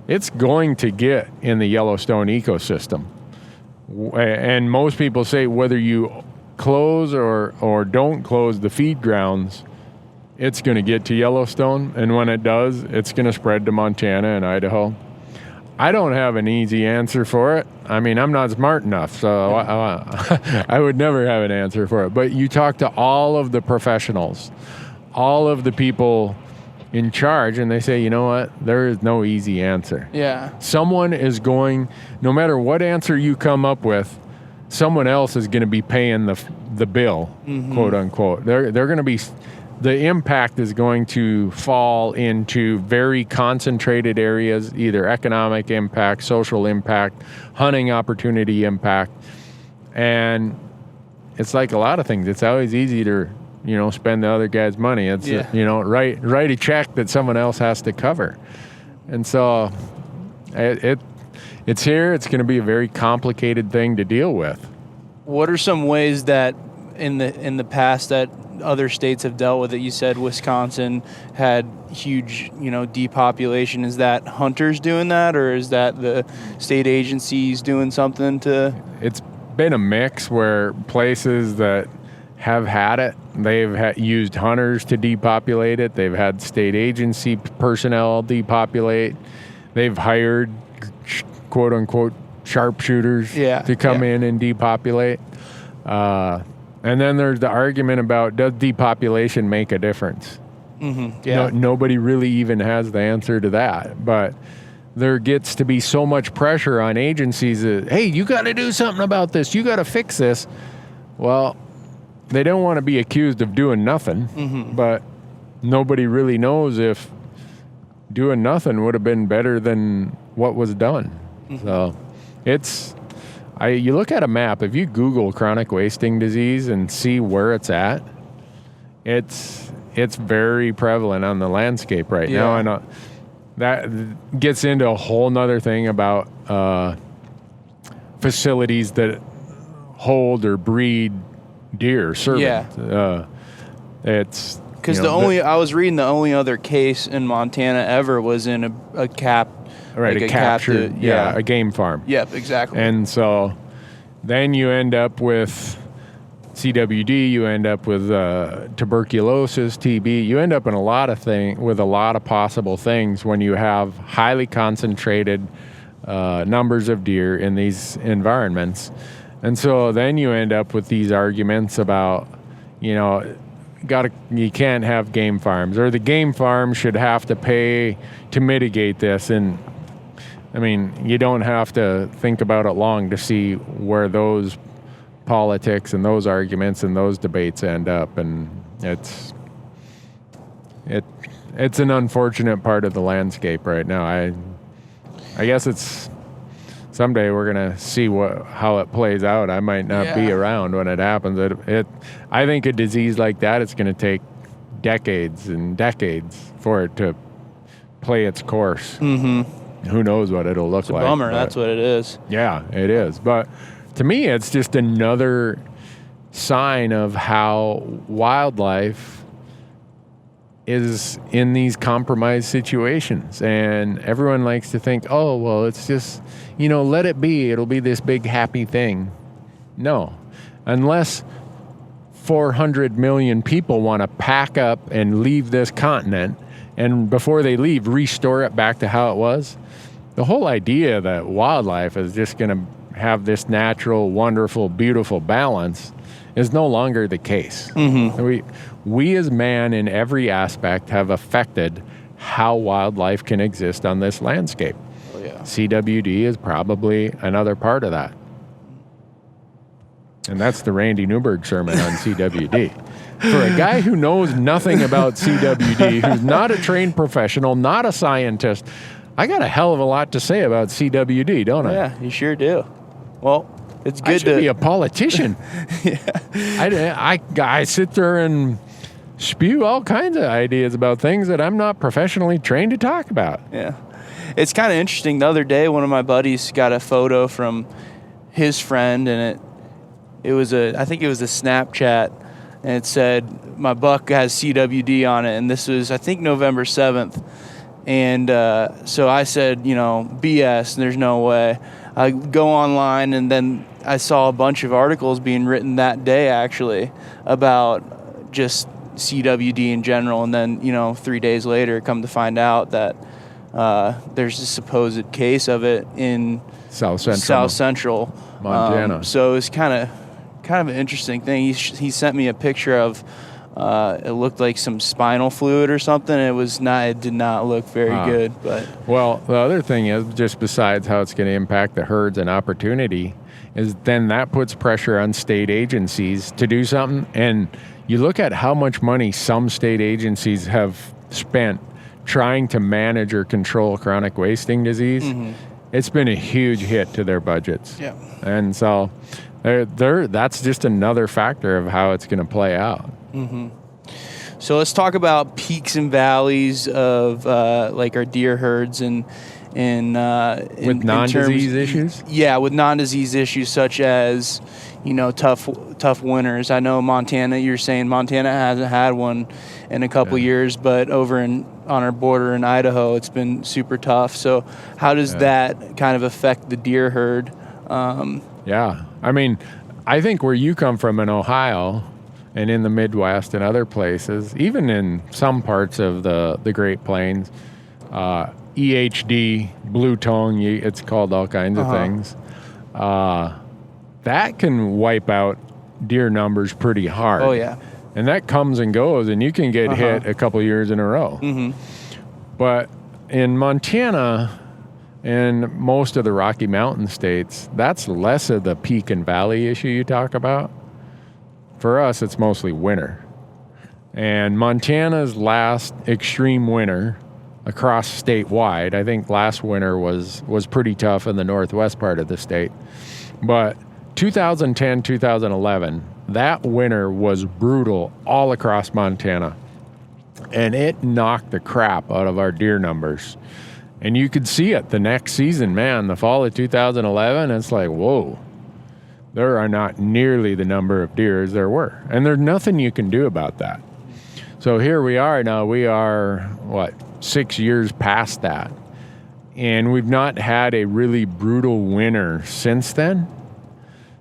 It's going to get in the Yellowstone ecosystem. And most people say whether you close or don't close the feed grounds, it's going to get to Yellowstone. And when it does, it's going to spread to Montana and Idaho. I don't have an easy answer for it. I mean, I'm not smart enough, so I would never have an answer for it. But you talk to all of the professionals, all of the people in charge, and they say, you know what? There is no easy answer. Yeah. Someone is going, no matter what answer you come up with, someone else is going to be paying the bill, quote unquote. They're going to be, the impact is going to fall into very concentrated areas, either economic impact, social impact, hunting opportunity impact. And it's like a lot of things. It's always easy to, spend the other guy's money. It's, write a check that someone else has to cover. And so it's here. It's going to be a very complicated thing to deal with. What are some ways that in the past that other states have dealt with it? You said Wisconsin had huge, depopulation. Is that hunters doing that, or is that the state agencies doing something to? It's been a mix where places that have had it, they've used hunters to depopulate it. They've had state agency personnel depopulate. They've hired, quote unquote, sharpshooters to come in and depopulate. And then there's the argument about, does depopulation make a difference? Nobody really even has the answer to that. But there gets to be so much pressure on agencies that, hey, you got to do something about this. You got to fix this. Well, they don't want to be accused of doing nothing. But nobody really knows if doing nothing would have been better than what was done. So you look at a map, if you Google chronic wasting disease and see where it's at, it's very prevalent on the landscape right now. And that gets into a whole nother thing about facilities that hold or breed deer, servant. It's because I was reading the only other case in Montana ever was in a cap. Right, like a captured, a game farm. Yep, exactly. And so then you end up with CWD, you end up with tuberculosis, TB, you end up in a lot of possible things when you have highly concentrated numbers of deer in these environments. And so then you end up with these arguments about, you can't have game farms, or the game farm should have to pay to mitigate this. And I mean, you don't have to think about it long to see where those politics and those arguments and those debates end up. And it's an unfortunate part of the landscape right now. I guess it's someday we're gonna see how it plays out. I might not be around when it happens. I think a disease like that, it's gonna take decades and decades for it to play its course. Who knows what it'll look like. It's a bummer, that's what it is. Yeah, it is. But to me, it's just another sign of how wildlife is in these compromised situations. And everyone likes to think, oh, well, it's just, let it be. It'll be this big happy thing. No. Unless 400 million people want to pack up and leave this continent, and before they leave, restore it back to how it was. The whole idea that wildlife is just going to have this natural, wonderful, beautiful balance is no longer the case. We as man in every aspect have affected how wildlife can exist on this landscape. Oh, yeah. CWD is probably another part of that. And that's the Randy Newberg sermon on CWD. For a guy who knows nothing about CWD, who's not a trained professional, not a scientist, I got a hell of a lot to say about CWD, don't I? Yeah, you sure do. Well, it's good I should be a politician. I sit there and spew all kinds of ideas about things that I'm not professionally trained to talk about. Yeah. It's kind of interesting. The other day, one of my buddies got a photo from his friend, and I think it was a Snapchat, and it said, my buck has CWD on it, and this was, I think, November 7th. And so I said, BS, there's no way. I go online, and then I saw a bunch of articles being written that day, actually, about just CWD in general. And then, 3 days later, come to find out that there's a supposed case of it in South Central Montana. So it's kind of an interesting thing. He sent me a picture of it looked like some spinal fluid or something. It did not look very good. But well, the other thing is, just besides how it's going to impact the herds and opportunity, is then that puts pressure on state agencies to do something. And you look at how much money some state agencies have spent trying to manage or control chronic wasting disease. Mm-hmm. It's been a huge hit to their budgets. Yeah. And so that's just another factor of how it's going to play out. Mm-hmm. So let's talk about peaks and valleys of like our deer herds and with non-disease issues. Yeah, with non-disease issues such as tough winters. I know Montana. You're saying Montana hasn't had one in a couple years, but over on our border in Idaho, it's been super tough. So how does that kind of affect the deer herd? I mean, I think where you come from in Ohio and in the Midwest and other places, even in some parts of the Great Plains, EHD, blue tongue, it's called all kinds of things. That can wipe out deer numbers pretty hard. Oh, yeah. And that comes and goes, and you can get hit a couple years in a row. Mm-hmm. But in Montana and most of the Rocky Mountain states, that's less of the peak and valley issue you talk about. For us, it's mostly winter. And Montana's last extreme winter across statewide, I think last winter was pretty tough in the northwest part of the state. But 2010, 2011, that winter was brutal all across Montana. And it knocked the crap out of our deer numbers. And you could see it the next season, man, the fall of 2011, it's like, whoa, there are not nearly the number of deer as there were. And there's nothing you can do about that. So here we are now, we are, 6 years past that. And we've not had a really brutal winter since then.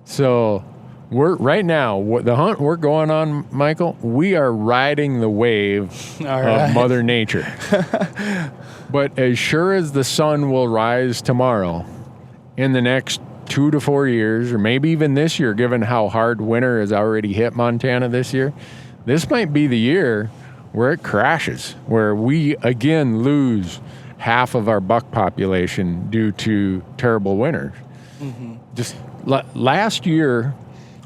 So we're right now, the hunt we're going on, Michael, we are riding the wave of Mother Nature. But as sure as the sun will rise tomorrow, in the next 2 to 4 years, or maybe even this year, given how hard winter has already hit Montana this year, this might be the year where it crashes, where we again lose half of our buck population due to terrible winters. Mm-hmm. Just last year,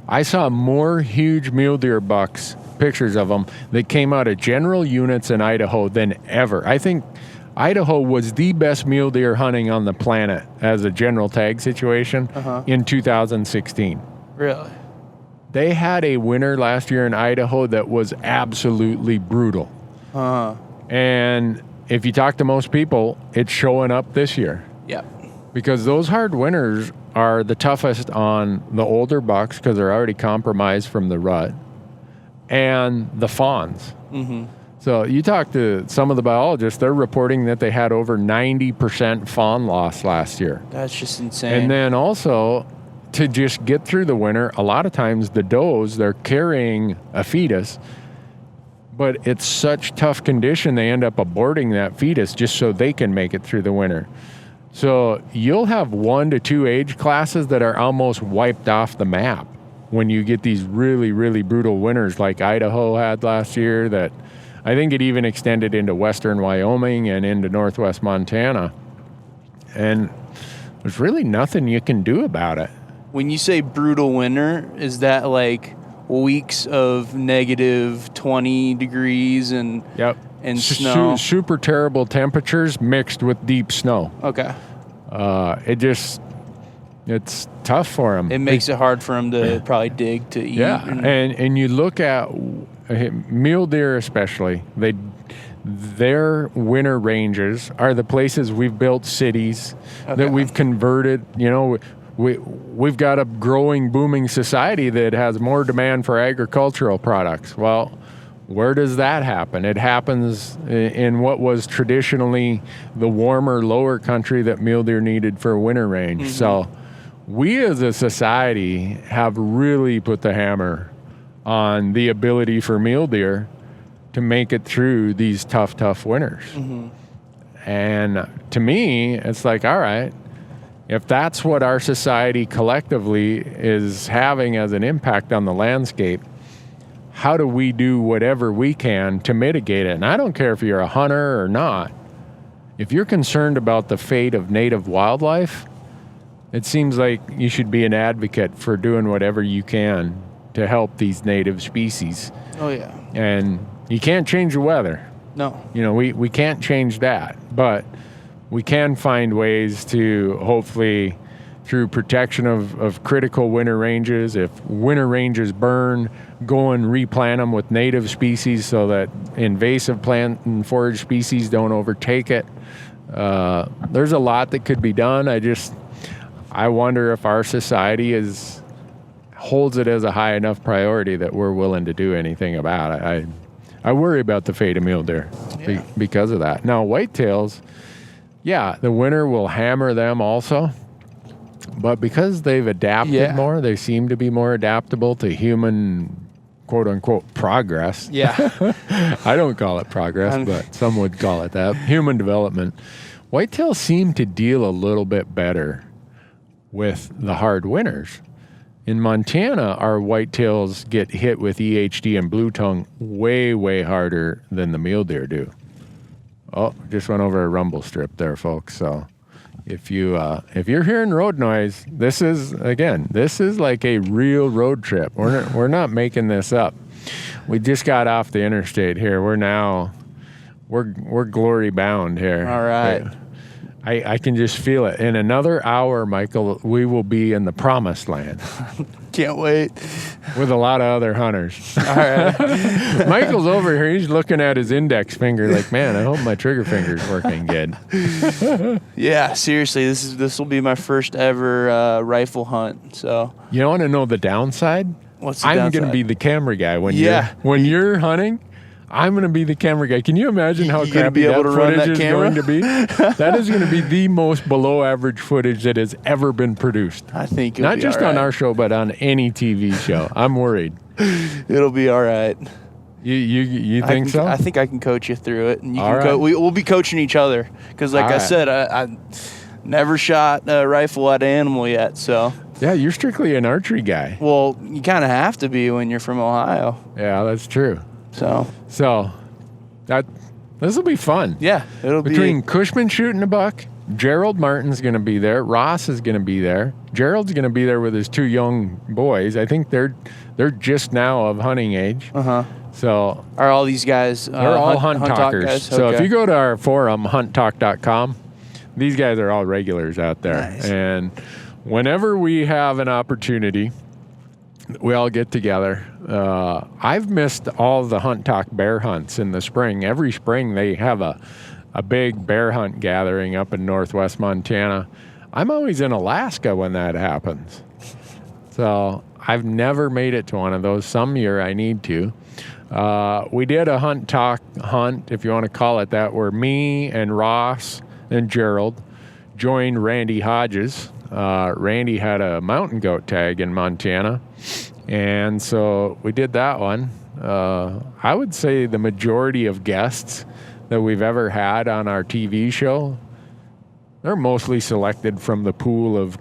I saw more huge mule deer bucks, pictures of them, that came out of general units in Idaho than ever. I think Idaho was the best mule deer hunting on the planet as a general tag situation in 2016. Really? They had a winter last year in Idaho that was absolutely brutal. And if you talk to most people, it's showing up this year. Yeah. Because those hard winters are the toughest on the older bucks because they're already compromised from the rut, and the fawns. Mm-hmm. So you talk to some of the biologists, they're reporting that they had over 90% fawn loss last year. That's just insane. And then also, to just get through the winter, a lot of times the does, they're carrying a fetus, but it's such tough condition, they end up aborting that fetus just so they can make it through the winter. So you'll have 1 to 2 age classes that are almost wiped off the map when you get these really, really brutal winters like Idaho had last year, that I think it even extended into western Wyoming and into northwest Montana. And there's really nothing you can do about it. When you say brutal winter, is that like weeks of negative 20 degrees and snow? Super terrible temperatures mixed with deep snow. Okay. It's tough for them. It makes it hard for them to probably dig to eat. Yeah, and you look at mule deer especially, their winter ranges are the places we've built cities that we've converted. You know, we've got a growing, booming society that has more demand for agricultural products. Well, where does that happen? It happens in what was traditionally the warmer, lower country that mule deer needed for winter range. So we as a society have really put the hammer on the ability for mule deer to make it through these tough winters. And to me, it's like, all right, if that's what our society collectively is having as an impact on the landscape, how do we do whatever we can to mitigate it? And I don't care if you're a hunter or not. If you're concerned about the fate of native wildlife, it seems like you should be an advocate for doing whatever you can to help these native species. Oh, yeah. And you can't change the weather. No. You know, we can't change that, but we can find ways to hopefully, through protection of critical winter ranges, if winter ranges burn, go and replant them with native species so that invasive plant and forage species don't overtake it. There's a lot that could be done. I wonder if our society holds it as a high enough priority that we're willing to do anything about it. I worry about the fate of mule deer because of that. Now, whitetails, the winter will hammer them also, but because they've adapted more, they seem to be more adaptable to human, quote unquote, progress. Yeah. I don't call it progress, but some would call it that. Human development. Whitetails seem to deal a little bit better with the hard winters. In Montana, our whitetails get hit with EHD and blue tongue way harder than the mule deer do. Oh, just went over a rumble strip there, folks. So if you're hearing road noise, this is like a real road trip. We're not making this up. We just got off the interstate here. We're glory bound here. All right. I can just feel it. In another hour, Michael, we will be in the promised land. Can't wait. With a lot of other hunters. All right. Michael's over here. He's looking at his index finger like, man, I hope my trigger finger's working good. Yeah, seriously, this will be my first ever rifle hunt. So you want to know the downside? What's the I'm downside? going to be the camera guy when you're hunting. I'm going to be the camera guy. Can you imagine how crappy that footage is going to be? That is going to be the most below average footage that has ever been produced. I think not just on our show, but on any TV show. I'm worried. It'll be all right. You think so? I think I can coach you through it, and you can we'll be coaching each other because, like I said, I never shot a rifle at an animal yet. So yeah, you're strictly an archery guy. Well, you kind of have to be when you're from Ohio. Yeah, that's true. So this will be fun. Yeah, it'll be between Cushman shooting a buck, Gerald Martin's going to be there, Ross is going to be there, Gerald's going to be there with his two young boys. I think they're just now of hunting age. So are all these guys? They're all hunt talkers. Guys? So if you go to our forum, hunttalk.com, these guys are all regulars out there. Nice. And whenever we have an opportunity, we all get together. I've missed all the Hunt Talk bear hunts in the spring. Every spring they have a big bear hunt gathering up in northwest Montana. I'm always in Alaska when that happens. So I've never made it to one of those. Some year I need to. We did a Hunt Talk hunt, if you want to call it that, where me and Ross and Gerald joined Randy Hodges. Randy had a mountain goat tag in Montana, and so we did that one. I would say the majority of guests that we've ever had on our TV show, they're mostly selected from the pool of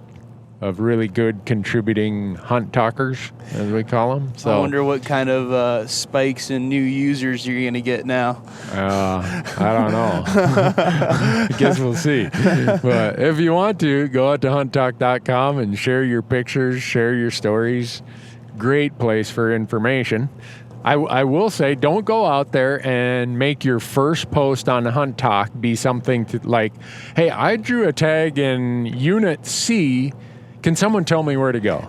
really good contributing hunt talkers, as we call them. So I wonder what kind of spikes and new users you're going to get now. I don't know. I guess we'll see. But if you want to, go out to hunttalk.com and share your pictures, share your stories. Great place for information. I will say, don't go out there and make your first post on Hunt Talk be something to like, hey, I drew a tag in Unit C Can someone tell me where to go?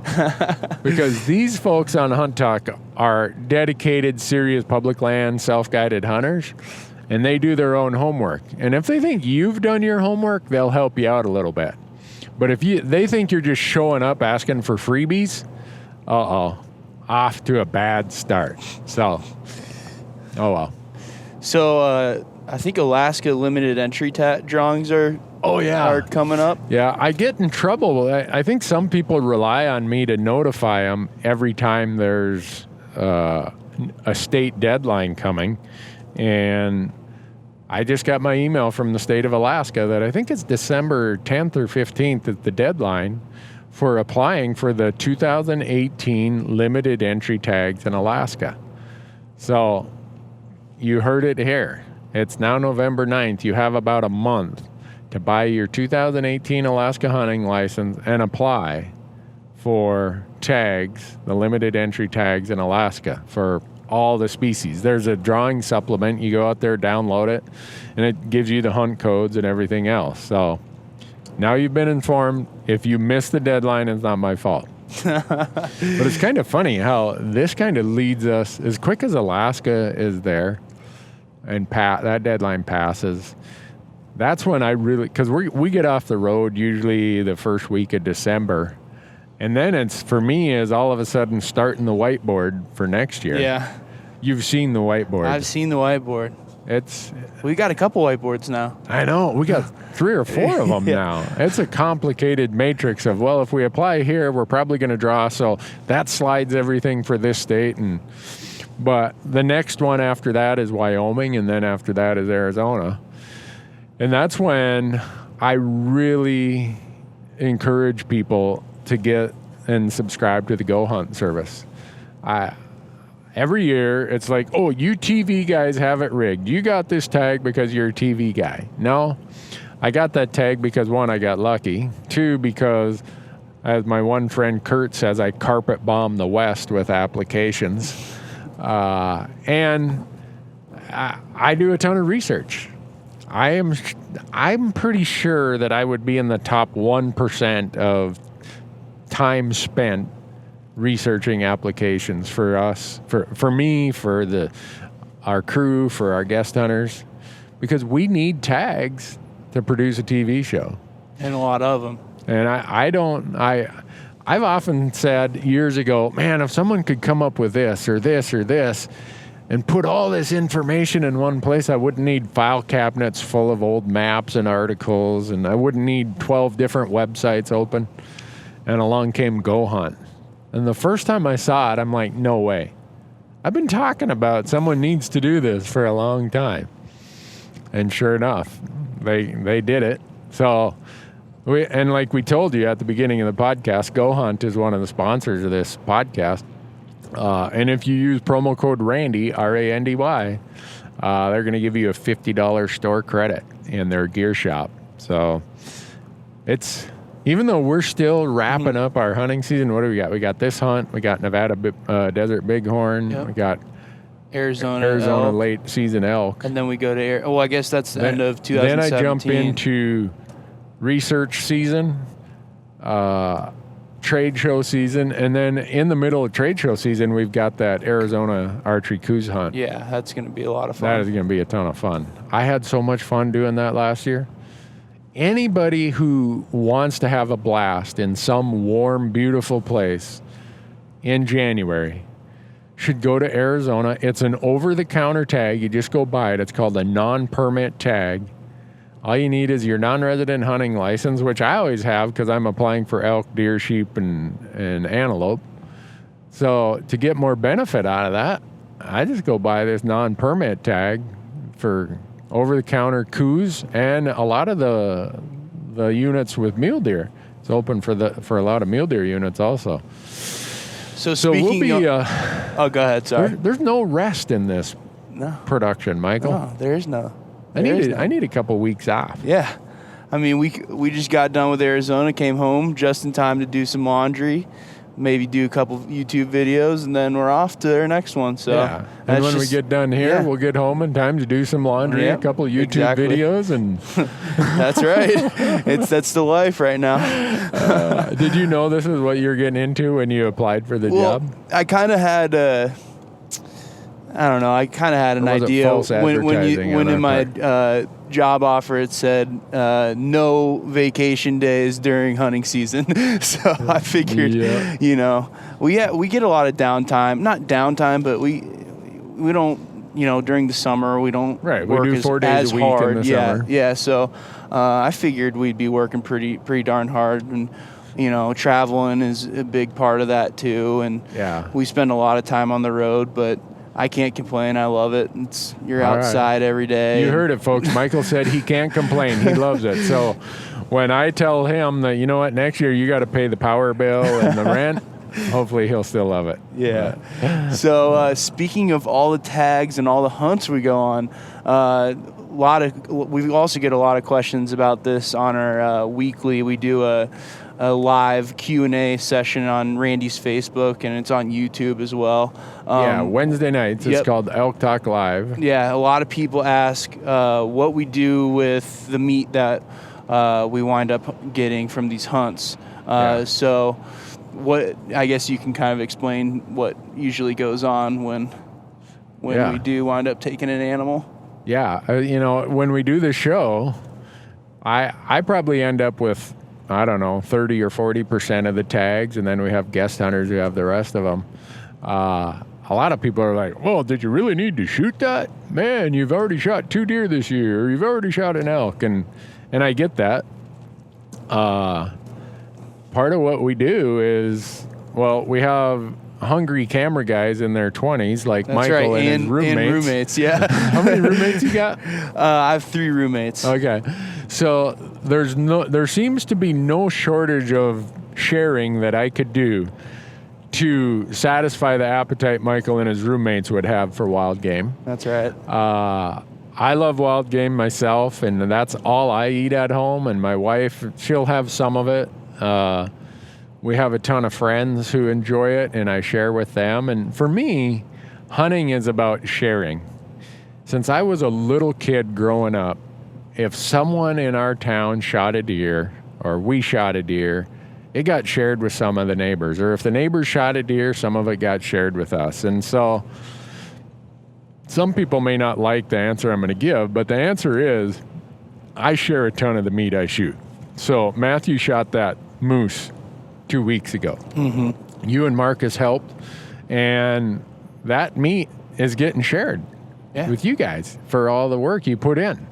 Because these folks on Hunt Talk are dedicated, serious public land, self-guided hunters, and they do their own homework. And if they think you've done your homework, they'll help you out a little bit. But if they think you're just showing up asking for freebies, off to a bad start. So, oh well. So I think Alaska limited entry drawings are coming up. Yeah, I get in trouble. I think some people rely on me to notify them every time there's a state deadline coming. And I just got my email from the state of Alaska that I think it's December 10th or 15th is the deadline for applying for the 2018 limited entry tags in Alaska. So you heard it here. It's now November 9th. You have about a month to buy your 2018 Alaska hunting license and apply for tags, the limited entry tags in Alaska for all the species. There's a drawing supplement. You go out there, download it, and it gives you the hunt codes and everything else. So now you've been informed. If you miss the deadline, it's not my fault. But it's kind of funny how this kind of leads us, as quick as Alaska is there, and that deadline passes, that's when I really, because we get off the road usually the first week of December, and then it's, for me, is all of a sudden starting the whiteboard for next year. Yeah. You've seen the whiteboard. I've seen the whiteboard. We got a couple whiteboards now. I know. We got 3 or 4 of them now. It's a complicated matrix of, well, if we apply here, we're probably going to draw, so that slides everything for this state. But the next one after that is Wyoming, and then after that is Arizona. And that's when I really encourage people to get and subscribe to the Go Hunt service. Every year, it's like, oh, you TV guys have it rigged. You got this tag because you're a TV guy. No, I got that tag because, 1, I got lucky. 2, because, as my one friend Kurt says, I carpet bomb the West with applications. And I do a ton of research. I'm pretty sure that I would be in the top 1% of time spent researching applications for us, for me, for our crew, for our guest hunters, because we need tags to produce a TV show. And a lot of them. And I've often said years ago, man, if someone could come up with this or this or this and put all this information in one place, I wouldn't need file cabinets full of old maps and articles, and I wouldn't need 12 different websites open. And along came Go Hunt. And the first time I saw it, I'm like, no way. I've been talking about someone needs to do this for a long time. And sure enough, they did it. So, and like we told you at the beginning of the podcast, Go Hunt is one of the sponsors of this podcast. And if you use promo code Randy, Randy, they're going to give you a $50 store credit in their gear shop. So it's, even though we're still wrapping up our hunting season, what do we got? We got this hunt. We got Nevada Desert Bighorn. Yep. We got Arizona late season elk. And then we go to, I guess that's the end of 2017. Then I jump into research season, trade show season, and then in the middle of trade show season, we've got that Arizona archery coos hunt. Yeah, that's going to be a lot of fun. That is going to be a ton of fun. I had so much fun doing that last year. Anybody who wants to have a blast in some warm, beautiful place in January should go to Arizona. It's an over-the-counter tag. You just go buy it. It's called a non-permit tag. All you need is your non-resident hunting license, which I always have because I'm applying for elk, deer, sheep, and antelope. So to get more benefit out of that, I just go buy this non-permit tag for over-the-counter coos, and a lot of the units with mule deer. It's open for a lot of mule deer units also. So speaking we'll be, oh, go ahead. Sorry. There's no rest in this production, Michael. No, there is no. I need a couple weeks off. Yeah. I mean, we just got done with Arizona, came home just in time to do some laundry. maybe do a couple YouTube videos, and then we're off to our next one. So yeah. And when we get done here, we'll get home in time to do some laundry, a couple YouTube videos, and that's right. That's the life right now. Did you know this is what you're getting into when you applied for the job? I kind of had I kind of had an idea when in my job offer it said no vacation days during hunting season. So I figured, we get a lot of downtime. Not downtime, but we don't, during the summer we don't work we do 4 days a week hard. In the summer. Yeah. So I figured we'd be working pretty darn hard, and traveling is a big part of that too. And we spend a lot of time on the road, but I can't complain. I love it. You're outside every day. You heard it, folks. Michael said he can't complain. He loves it. So when I tell him that, next year you got to pay the power bill and the rent, hopefully he'll still love it. Yeah. So speaking of all the tags and all the hunts we go on, we also get a lot of questions about this on our weekly. We do a live Q&A session on Randy's Facebook, and it's on YouTube as well. Wednesday nights. It's called Elk Talk Live. Yeah, a lot of people ask what we do with the meat that we wind up getting from these hunts. So I guess you can kind of explain what usually goes on when we do wind up taking an animal. Yeah, when we do the show, I probably end up with, 30 or 40% of the tags, and then we have guest hunters who have the rest of them. A lot of people are like, well, did you really need to shoot that? Man, you've already shot 2 deer this year. Or you've already shot an elk. And I get that. Part of what we do is, we have hungry camera guys in their 20s, like That's Michael right. and his roommates. And roommates, yeah. How many roommates you got? I have 3 roommates. Okay. So there seems to be no shortage of sharing that I could do to satisfy the appetite Michael and his roommates would have for wild game. That's right. I love wild game myself, and that's all I eat at home, and my wife, she'll have some of it. We have a ton of friends who enjoy it, and I share with them. And for me, hunting is about sharing. Since I was a little kid growing up, if someone in our town shot a deer, or we shot a deer, it got shared with some of the neighbors. Or if the neighbors shot a deer, some of it got shared with us. And so some people may not like the answer I'm going to give, but the answer is I share a ton of the meat I shoot. So Matthew shot that moose 2 weeks ago. Mm-hmm. You and Marcus helped, and that meat is getting shared with you guys for all the work you put in.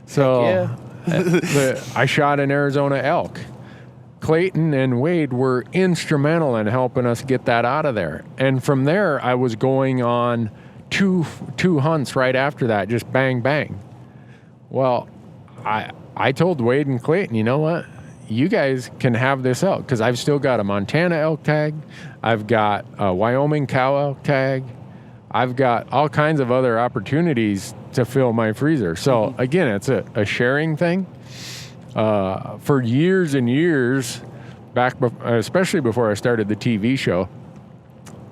So I shot an Arizona elk. Clayton and Wade were instrumental in helping us get that out of there. And from there, I was going on two hunts right after that, just bang, bang. Well, I told Wade and Clayton, you know what? You guys can have this elk, because I've still got a Montana elk tag. I've got a Wyoming cow elk tag. I've got all kinds of other opportunities to fill my freezer. So again, it's a sharing thing. For years and years, especially before I started the TV show,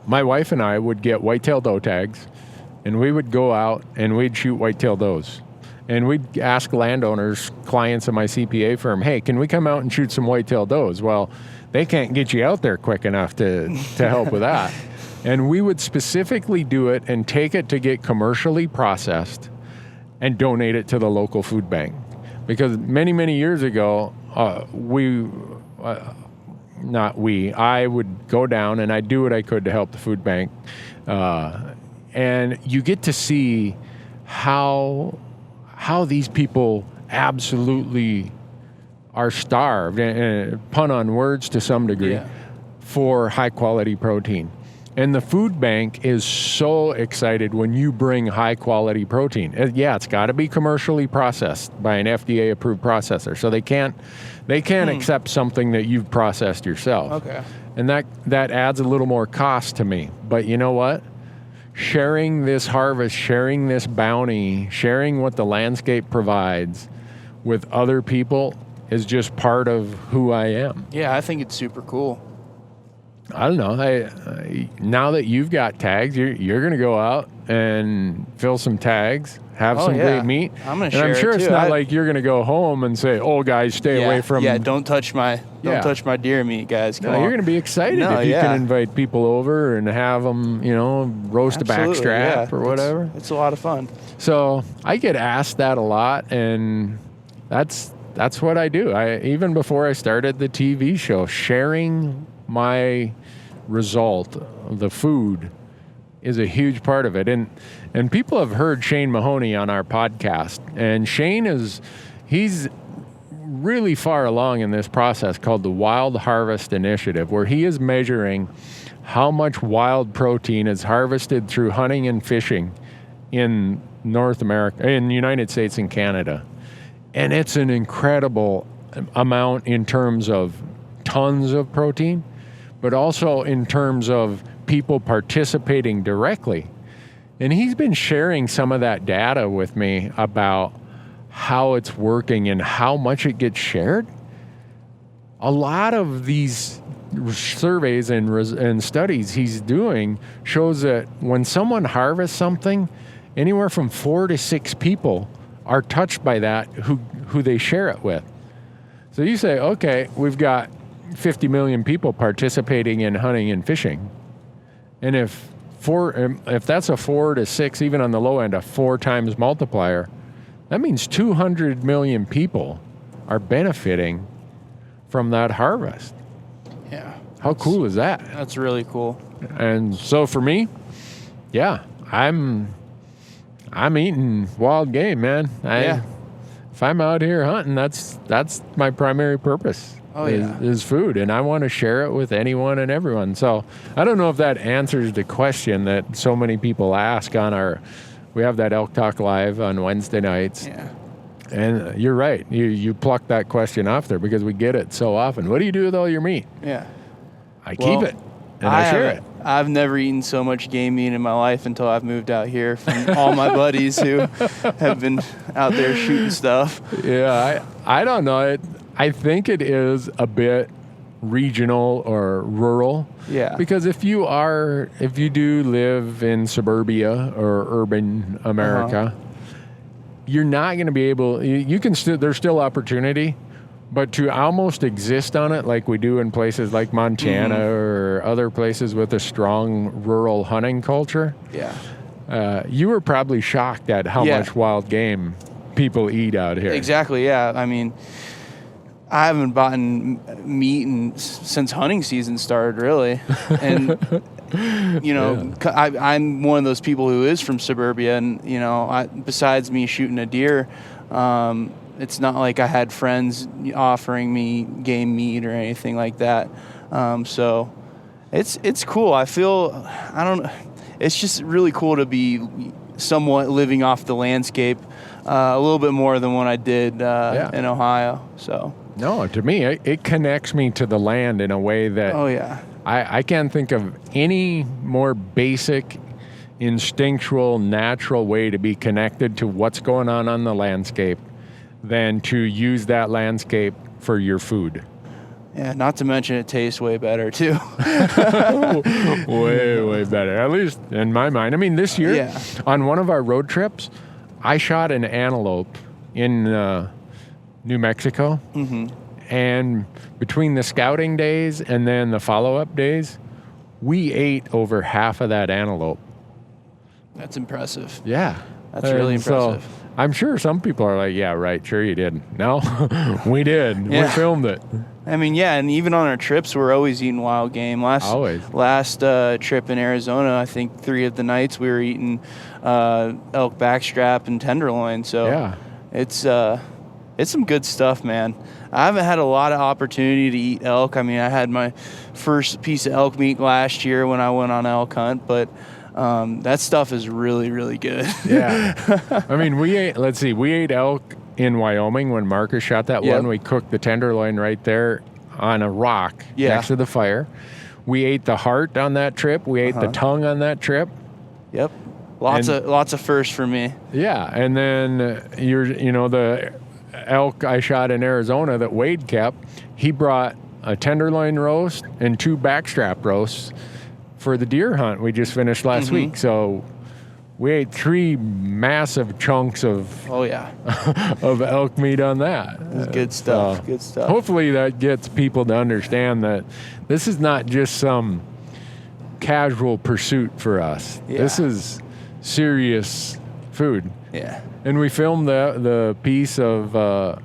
my wife and I would get whitetail doe tags, and we would go out and we'd shoot whitetail does. And we'd ask landowners, clients of my CPA firm, hey, can we come out and shoot some whitetail does? Well, they can't get you out there quick enough to help with that. And we would specifically do it and take it to get commercially processed and donate it to the local food bank. Because many, many years ago, I would go down and I'd do what I could to help the food bank. And you get to see how these people absolutely are starved, and pun on words to some degree, for high quality protein. And the food bank is so excited when you bring high quality protein. It's got to be commercially processed by an FDA approved processor. So they can't accept something that you've processed yourself. Okay. And that adds a little more cost to me. But you know what? Sharing this harvest, sharing this bounty, sharing what the landscape provides with other people is just part of who I am. Yeah, I think it's super cool. I don't know. I now that you've got tags, you're going to go out and fill some tags, have some great meat. I'm going to share I'm sure it too. It's not like you're going to go home and say, "Oh, guys, stay away from." Yeah, don't touch my deer meat, guys. Come on. You're going to be excited if you can invite people over and have them, roast a backstrap or whatever. It's a lot of fun. So I get asked that a lot, and that's what I do. Even before I started the TV show, sharing my result, the food, is a huge part of it. And people have heard Shane Mahoney on our podcast, and Shane he's really far along in this process called the Wild Harvest Initiative, where he is measuring how much wild protein is harvested through hunting and fishing in North America, in the United States and Canada. And it's an incredible amount in terms of tons of protein, but also in terms of people participating directly. And he's been sharing some of that data with me about how it's working and how much it gets shared. A lot of these surveys and studies he's doing shows that when someone harvests something, anywhere from 4 to 6 people are touched by that who they share it with. So you say, okay, we've got 50 million people participating in hunting and fishing. And if that's a 4 to 6, even on the low end, a 4 times multiplier, that means 200 million people are benefiting from that harvest. Yeah. How cool is that? That's really cool. And so for me, yeah, I'm eating wild game, man. If I'm out here hunting, that's my primary purpose. Is food, and I want to share it with anyone and everyone. So I don't know if that answers the question that so many people ask on we have that Elk Talk Live on Wednesday nights. Yeah. And you're right. You plucked that question off there because we get it so often. What do you do with all your meat? Yeah. I keep it and I share it. I've never eaten so much game meat in my life until I've moved out here from all my buddies who have been out there shooting stuff. Yeah, I don't know. I think it is a bit regional or rural. Yeah. Because if you do live in suburbia or urban America, you're not going to be able. You can still. There's still opportunity, but to almost exist on it like we do in places like Montana or other places with a strong rural hunting culture. Yeah. You were probably shocked at how much wild game people eat out here. Exactly. Yeah. I mean, I haven't bought meat since hunting season started, really. And, I'm one of those people who is from suburbia. And, besides me shooting a deer, it's not like I had friends offering me game meat or anything like that. So it's cool. It's just really cool to be somewhat living off the landscape a little bit more than when I did in Ohio. So. No, to me, it connects me to the land in a way that I can't think of any more basic, instinctual, natural way to be connected to what's going on the landscape than to use that landscape for your food. Yeah, not to mention it tastes way better, too. way better, at least in my mind. I mean, this year, on one of our road trips, I shot an antelope in New Mexico. And between the scouting days and then the follow-up days, we ate over half of that antelope. That's impressive. Yeah. That's really impressive. So I'm sure some people are like, yeah, right, sure you did. No, we did. We filmed it. I mean, yeah, and even on our trips, we're always eating wild game. Last trip in Arizona, I think 3 of the nights we were eating elk backstrap and tenderloin. So it's some good stuff, man. I haven't had a lot of opportunity to eat elk. I mean, I had my first piece of elk meat last year when I went on elk hunt, but that stuff is really, really good. Yeah. I mean, we ate elk in Wyoming when Marcus shot that one. We cooked the tenderloin right there on a rock next to the fire. We ate the heart on that trip. We ate the tongue on that trip. Yep. Lots of firsts for me. Yeah. And then the elk I shot in Arizona that Wade kept, he brought a tenderloin roast and 2 backstrap roasts for the deer hunt we just finished last week. So we ate 3 massive chunks of of elk meat on that. Good stuff. Good stuff. Hopefully that gets people to understand that this is not just some casual pursuit for us. Yeah. This is serious food. Yeah. And we filmed the piece of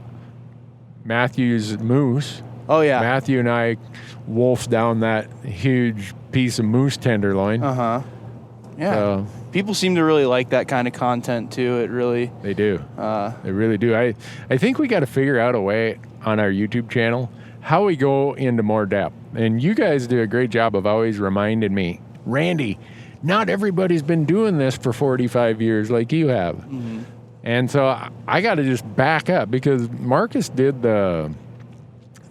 Matthew's moose. Oh, yeah. Matthew and I wolfed down that huge piece of moose tenderloin. Uh-huh. Yeah. People seem to really like that kind of content, too. It really... They do. They really do. I think we got to figure out a way on our YouTube channel how we go into more depth. And you guys do a great job of always reminding me, Randy, not everybody's been doing this for 45 years like you have. Mm-hmm. And so I got to just back up because Marcus did the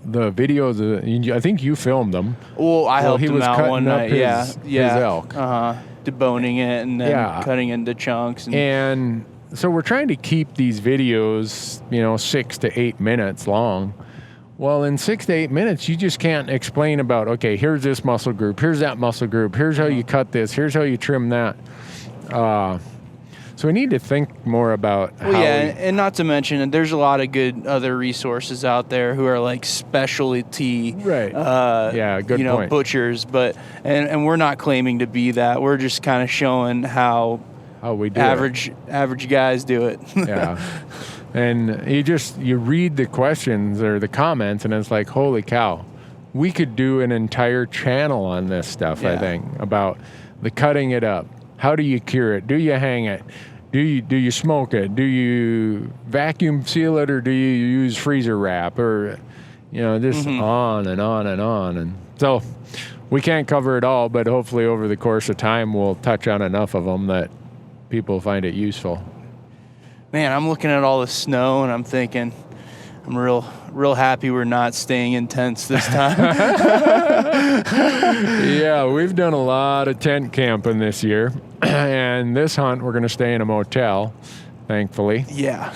videos. I think you filmed them. Well, I helped him out one night. His elk. Deboning it and then cutting into chunks. And so we're trying to keep these videos, 6 to 8 minutes long. Well, in 6 to 8 minutes, you just can't explain about, okay, here's this muscle group, here's that muscle group, here's how you cut this, here's how you trim that. So we need to think more about and not to mention, there's a lot of good other resources out there who are like specialty, right? Good point. Butchers, but and we're not claiming to be that. We're just kind of showing how we do average guys do it. Yeah. And you read the questions or the comments, and it's like, holy cow, we could do an entire channel on this stuff. I think about the cutting it up. How do you cure it? Do you hang it? Do you smoke it? Do you vacuum seal it, or do you use freezer wrap? Or just on and on and on. And so we can't cover it all, but hopefully over the course of time we'll touch on enough of them that people find it useful. Man, I'm looking at all the snow and I'm thinking, I'm real happy we're not staying in tents this time. Yeah, we've done a lot of tent camping this year. And this hunt, we're going to stay in a motel, thankfully. Yeah.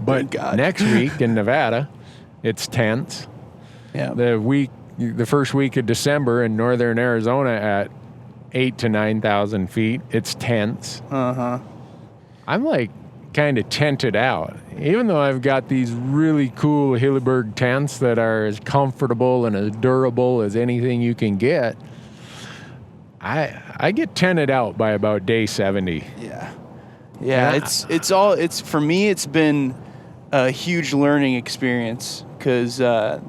But next week in Nevada, it's tents. Yeah. The first week of December in northern Arizona at 8,000 to 9,000 feet, it's tents. Uh-huh. I'm like kind of tented out. Even though I've got these really cool Hilleberg tents that are as comfortable and as durable as anything you can get, I get tented out by about day 70. Yeah. It's for me, it's been a huge learning experience because, I've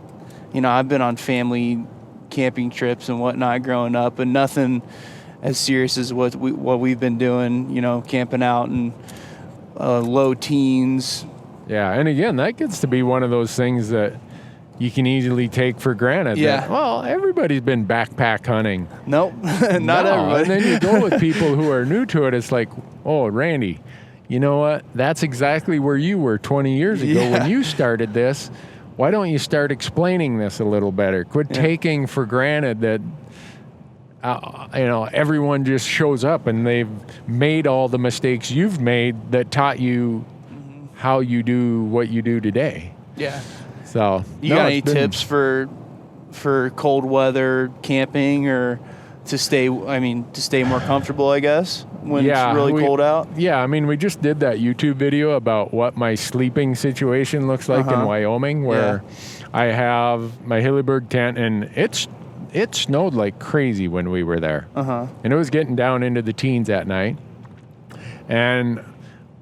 been on family camping trips and whatnot growing up, and nothing as serious as what we've been doing, camping out and low teens. Yeah, and again, that gets to be one of those things that you can easily take for granted. Yeah. That, everybody's been backpack hunting. Nope, not everybody. And then you go with people who are new to it. It's like, oh, Randy, you know what? That's exactly where you were 20 years ago when you started this. Why don't you start explaining this a little better? Quit taking for granted that everyone just shows up and they've made all the mistakes you've made that taught you how you do what you do today. Yeah. So you got any tips for cold weather camping or to stay more comfortable, I guess, when it's really cold out? Yeah, we just did that YouTube video about what my sleeping situation looks like in Wyoming, where I have my Hilleberg tent, and it snowed like crazy when we were there. And it was getting down into the teens at night. And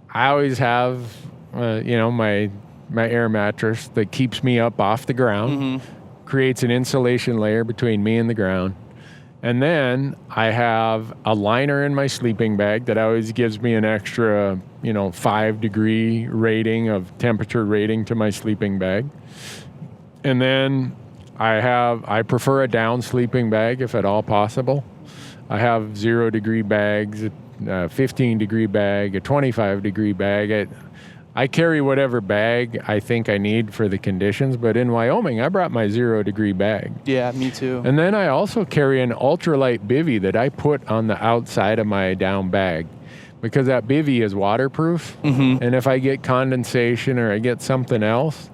I always have, my air mattress that keeps me up off the ground, creates an insulation layer between me and the ground. And then I have a liner in my sleeping bag that always gives me an extra, 5-degree rating of temperature rating to my sleeping bag. And then I prefer a down sleeping bag if at all possible. I have 0-degree bags, a 15-degree bag, a 25-degree bag. I carry whatever bag I think I need for the conditions, but in Wyoming, I brought my 0-degree bag. Yeah, me too. And then I also carry an ultralight bivy that I put on the outside of my down bag because that bivy is waterproof. And if I get condensation or I get something else,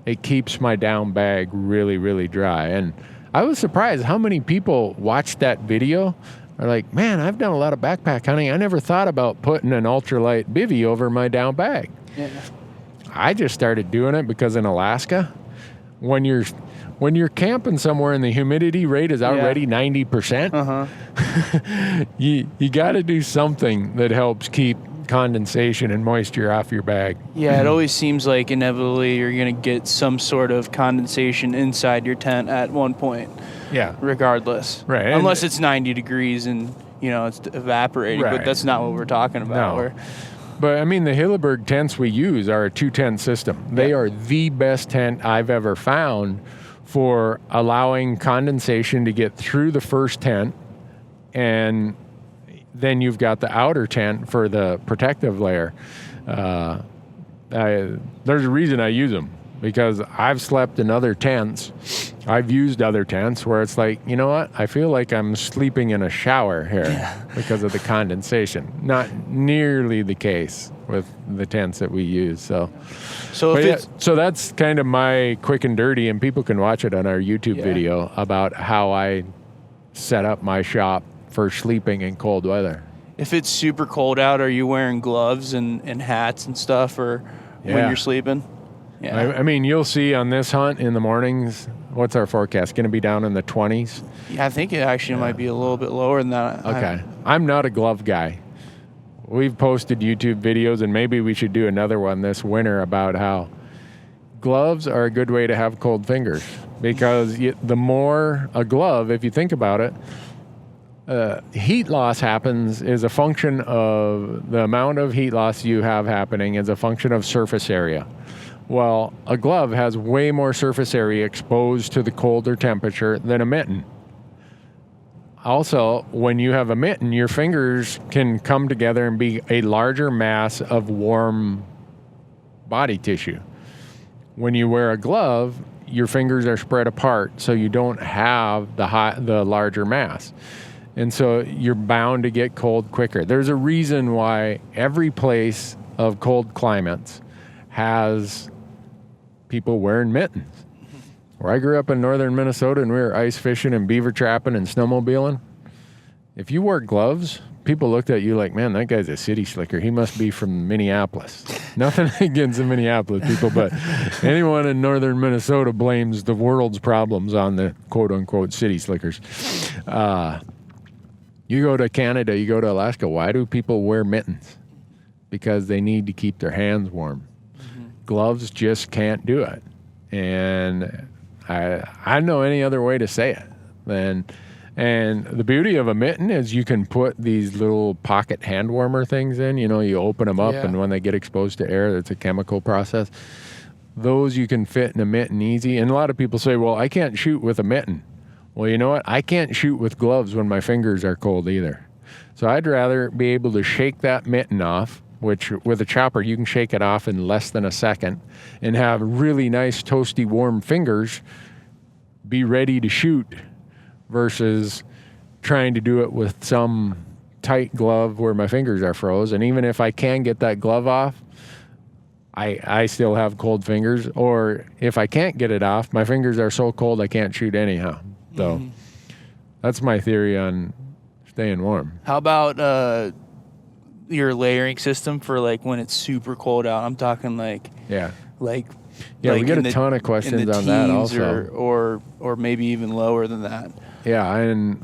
it keeps my down bag really, really dry. And I was surprised how many people watched that video are like, man, I've done a lot of backpack hunting. I never thought about putting an ultralight bivvy over my down bag. Yeah. I just started doing it because in Alaska, when you're camping somewhere and the humidity rate is already 90%, you got to do something that helps keep condensation and moisture off your bag. Yeah, it always seems like inevitably you're going to get some sort of condensation inside your tent at one point. Yeah. Regardless. Right. Unless it's 90 degrees and, it's evaporating, Right. but that's not what we're talking about. No. But, I mean, the Hilleberg tents we use are a 2-tent system. They are the best tent I've ever found for allowing condensation to get through the first tent, and then you've got the outer tent for the protective layer. There's a reason I use them, because I've slept in other tents. I've used other tents where it's like, you know what? I feel like I'm sleeping in a shower here because of the condensation. Not nearly the case with the tents that we use. So that's kind of my quick and dirty, and people can watch it on our YouTube video about how I set up my shop for sleeping in cold weather. If it's super cold out, are you wearing gloves and hats and stuff or when you're sleeping? Yeah. I mean, you'll see on this hunt in the mornings, what's our forecast? Going to be down in the 20s? Yeah, I think it actually might be a little bit lower than that. Okay. I'm not a glove guy. We've posted YouTube videos, and maybe we should do another one this winter about how gloves are a good way to have cold fingers, because the more a glove, if you think about it, heat loss happens is a function of the amount of heat loss you have happening is a function of surface area. Well, a glove has way more surface area exposed to the colder temperature than a mitten. Also, when you have a mitten, your fingers can come together and be a larger mass of warm body tissue. When you wear a glove, your fingers are spread apart, so you don't have the larger mass. And so you're bound to get cold quicker. There's a reason why every place of cold climates has people wearing mittens. Where I grew up in northern Minnesota and we were ice fishing and beaver trapping and snowmobiling, if you wore gloves, people looked at you like, man, that guy's a city slicker. He must be from Minneapolis. Nothing against the Minneapolis people, but anyone in northern Minnesota blames the world's problems on the quote-unquote city slickers. You go to Canada, you go to Alaska, why do people wear mittens? Because they need to keep their hands warm. Gloves just can't do it. And I don't know any other way to say it. And the beauty of a mitten is you can put these little pocket hand warmer things in. You open them up, and when they get exposed to air, it's a chemical process. Those you can fit in a mitten easy. And a lot of people say, well, I can't shoot with a mitten. Well, you know what? I can't shoot with gloves when my fingers are cold either. So I'd rather be able to shake that mitten off, which with a chopper, you can shake it off in less than a second, and have really nice, toasty, warm fingers, be ready to shoot, versus trying to do it with some tight glove where my fingers are froze. And even if I can get that glove off, I still have cold fingers. Or if I can't get it off, my fingers are so cold I can't shoot anyhow. So that's my theory on staying warm. How about your layering system for like when it's super cold out? I'm talking like we get a ton of questions on that also, or maybe even lower than that. Yeah, and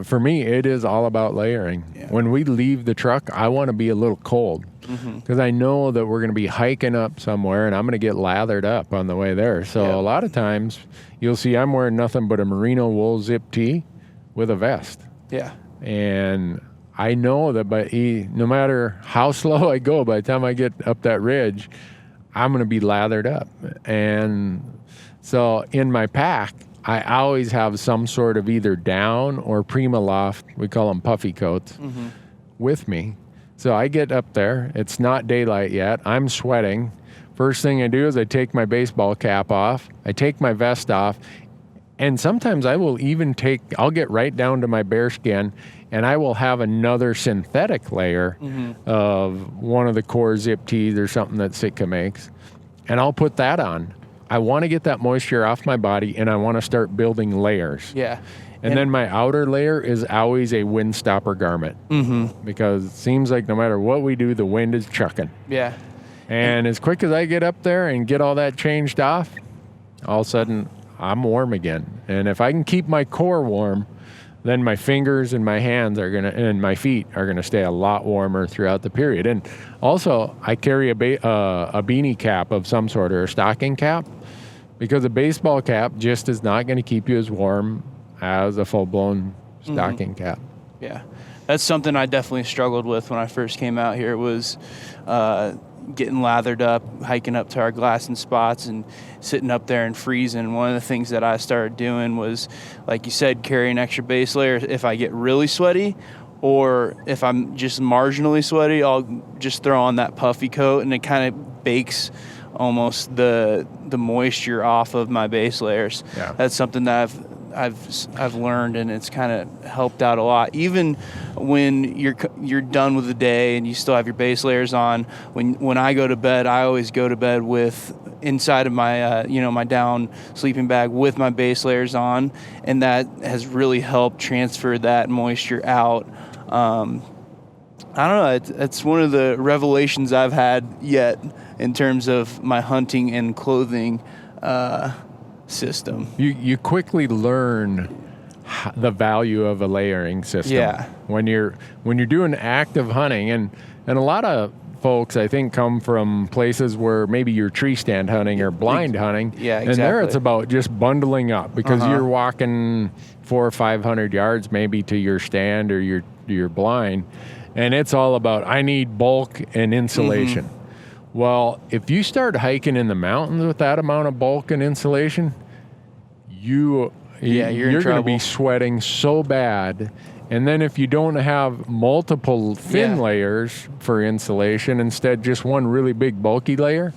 for me, it is all about layering. Yeah. When we leave the truck, I want to be a little cold because I know that we're going to be hiking up somewhere, and I'm going to get lathered up on the way there. So a lot of times, you'll see I'm wearing nothing but a merino wool zip tee with a vest. Yeah, and I know that no matter how slow I go, by the time I get up that ridge, I'm going to be lathered up. And so in my pack, I always have some sort of either down or Primaloft, we call them puffy coats, with me. So I get up there. It's not daylight yet. I'm sweating. First thing I do is I take my baseball cap off. I take my vest off. And sometimes I will even I'll get right down to my bear skin, and I will have another synthetic layer of one of the core zip tees or something that Sitka makes, and I'll put that on. I want to get that moisture off my body, and I want to start building layers. Yeah. And then my outer layer is always a wind stopper garment. Mm-hmm. Because it seems like no matter what we do, the wind is chucking. Yeah. And as quick as I get up there and get all that changed off, all of a sudden I'm warm again. And if I can keep my core warm, then my fingers and my hands and my feet are gonna stay a lot warmer throughout the period. And also, I carry a beanie cap of some sort, or a stocking cap, because a baseball cap just is not going to keep you as warm as a full-blown stocking cap. Yeah, that's something I definitely struggled with when I first came out here, was getting lathered up, hiking up to our glassing spots and sitting up there and freezing. One of the things that I started doing was, like you said, carry an extra base layer if I get really sweaty, or if I'm just marginally sweaty, I'll just throw on that puffy coat, and it kind of bakes almost the moisture off of my base layers. Yeah. That's something that I've learned, and it's kind of helped out a lot. Even when you're done with the day and you still have your base layers on, when I go to bed, I always go to bed with inside of my my down sleeping bag with my base layers on, and that has really helped transfer that moisture out. I don't know, it's one of the revelations I've had yet in terms of my hunting and clothing system. You quickly learn the value of a layering system. Yeah. When you're doing active hunting, and a lot of folks, I think, come from places where maybe you're tree stand hunting or blind hunting. Yeah, exactly. And there it's about just bundling up, because you're walking 400 or 500 yards maybe to your stand or your blind, and it's all about, I need bulk and insulation. Well, if you start hiking in the mountains with that amount of bulk and insulation, you're going to be sweating so bad. And then if you don't have multiple thin layers for insulation, instead just one really big bulky layer,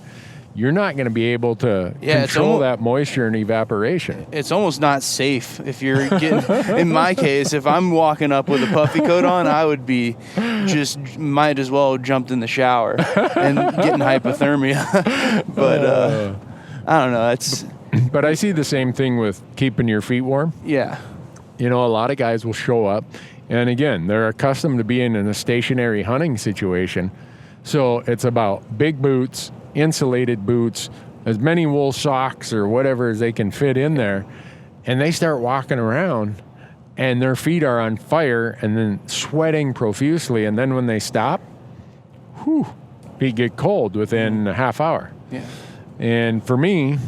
you're not going to be able to control that moisture and evaporation. It's almost not safe if you're getting, in my case, if I'm walking up with a puffy coat on, I would be might as well jumped in the shower and getting hypothermia. But I don't know. But I see the same thing with keeping your feet warm. Yeah. A lot of guys will show up, and again, they're accustomed to being in a stationary hunting situation. So it's about big boots, insulated boots, as many wool socks or whatever as they can fit in there, and they start walking around and their feet are on fire and then sweating profusely, and then when they stop, feet get cold within a half hour. Yeah. And for me,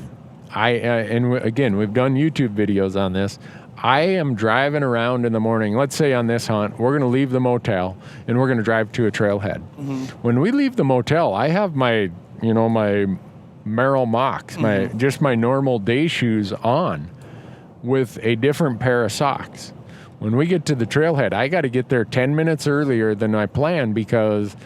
again, we've done YouTube videos on this. I am driving around in the morning. Let's say on this hunt, we're going to leave the motel and we're going to drive to a trailhead. When we leave the motel, I have my Merrell Mocks, my normal day shoes on with a different pair of socks. When we get to the trailhead, I got to get there 10 minutes earlier than I planned, because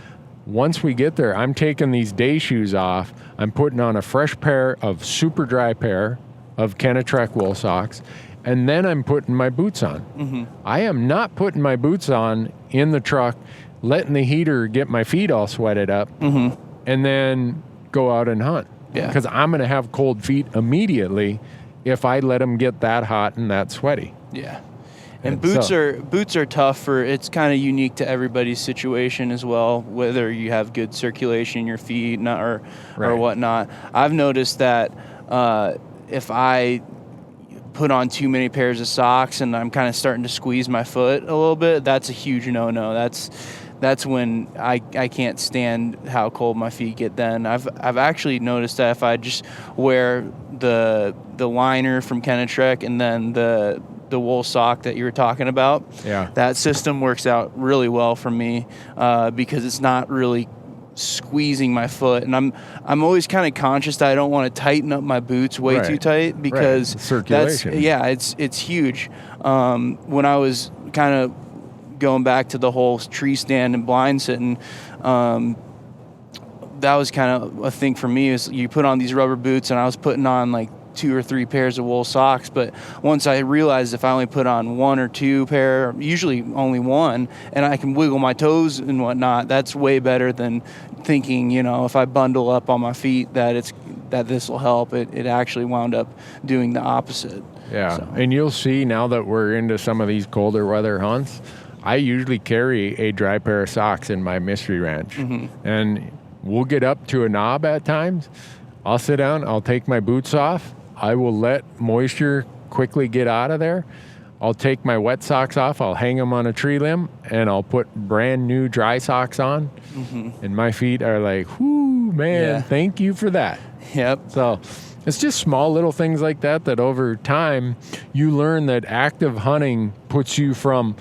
once we get there, I'm taking these day shoes off. I'm putting on a fresh pair of super dry pair of Kenetrek wool socks, and then I'm putting my boots on. I am not putting my boots on in the truck, letting the heater get my feet all sweated up, and then go out and hunt. Because I'm going to have cold feet immediately if I let them get that hot and that sweaty. Yeah. And boots are tough it's kind of unique to everybody's situation as well, whether you have good circulation in your feet or whatnot. I've noticed that if I put on too many pairs of socks and I'm kind of starting to squeeze my foot a little bit, that's a huge no-no. That's when I can't stand how cold my feet get then. I've actually noticed that if I just wear the liner from Kenetrek and then the wool sock that you were talking about, that system works out really well for me, because it's not really squeezing my foot, and I'm always kind of conscious that I don't want to tighten up my boots way too tight, because circulation. It's huge. When I was kind of going back to the whole tree stand and blind sitting, that was kind of a thing for me, is you put on these rubber boots, and I was putting on like 2 or 3 pairs of wool socks. But once I realized if I only put on 1 or 2 pair, usually only 1, and I can wiggle my toes and whatnot, that's way better than thinking, if I bundle up on my feet, that that this will help, it actually wound up doing the opposite. Yeah, So. and you'll see now that we're into some of these colder weather hunts, I usually carry a dry pair of socks in my mystery ranch. And we'll get up to a knob at times. I'll sit down, I'll take my boots off. I will let moisture quickly get out of there. I'll take my wet socks off, I'll hang them on a tree limb, and I'll put brand new dry socks on. And my feet are like, whoo, man, thank you for that. Yep. So it's just small little things like that over time you learn that active hunting puts you from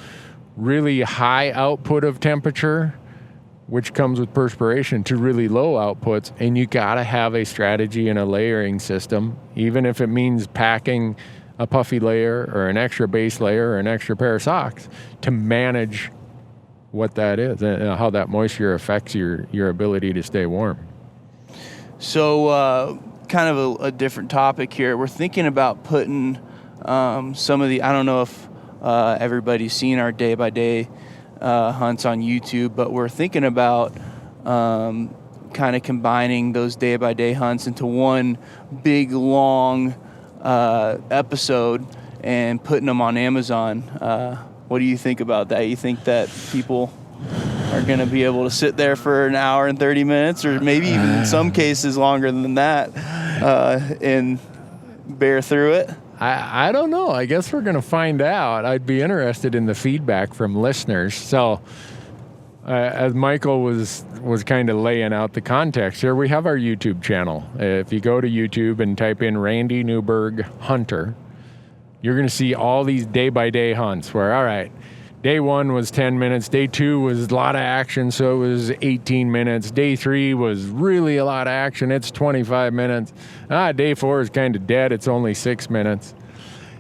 really high output of temperature, which comes with perspiration, to really low outputs. And you got to have a strategy and a layering system, even if it means packing a puffy layer or an extra base layer or an extra pair of socks to manage what that is and how that moisture affects your ability to stay warm. So kind of a different topic here. We're thinking about putting some of the, I don't know if everybody's seen our day-by-day hunts on YouTube, but we're thinking about kind of combining those day-by-day hunts into one big, long episode and putting them on Amazon. What do you think about that? You think that people are going to be able to sit there for an hour and 30 minutes, or maybe even in some cases longer than that, and bear through it? I don't know. I guess we're going to find out. I'd be interested in the feedback from listeners. So as Michael was kind of laying out the context here, we have our YouTube channel. If you go to YouTube and type in Randy Newberg Hunter, you're going to see all these day-by-day hunts where, all right, day 1 was 10 minutes. Day 2 was a lot of action, so it was 18 minutes. Day 3 was really a lot of action. It's 25 minutes. Day 4 is kind of dead. It's only 6 minutes.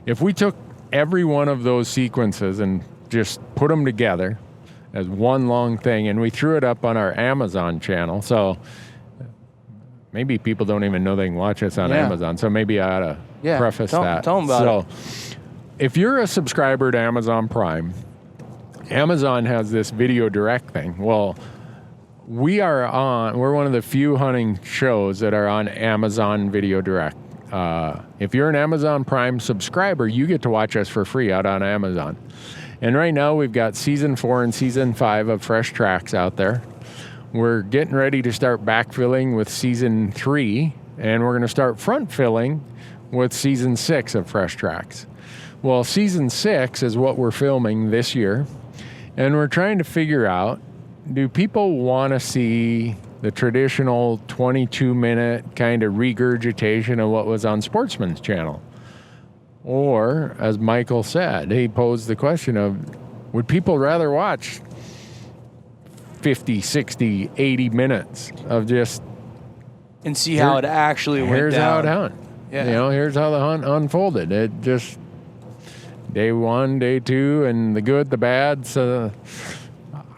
If we took every one of those sequences and just put them together as one long thing, and we threw it up on our Amazon channel, so maybe people don't even know they can watch us on Amazon, so maybe I ought to preface that. Tell them about it. If you're a subscriber to Amazon Prime, Amazon has this video direct thing. Well, we're one of the few hunting shows that are on Amazon Video Direct. If you're an Amazon Prime subscriber, you get to watch us for free out on Amazon. And right now we've got season 4 and season 5 of Fresh Tracks out there. We're getting ready to start backfilling with season 3, and we're going to start front filling with season 6 of Fresh Tracks. Well, season 6 is what we're filming this year, and we're trying to figure out, do people want to see the traditional 22-minute kind of regurgitation of what was on Sportsman's Channel? Or, as Michael said, he posed the question of, would people rather watch 50, 60, 80 minutes of just... And see how it actually went down. Here's how it hunt. Yeah. Here's how the hunt unfolded. It just... Day 1, day 2, and the good, the bad. So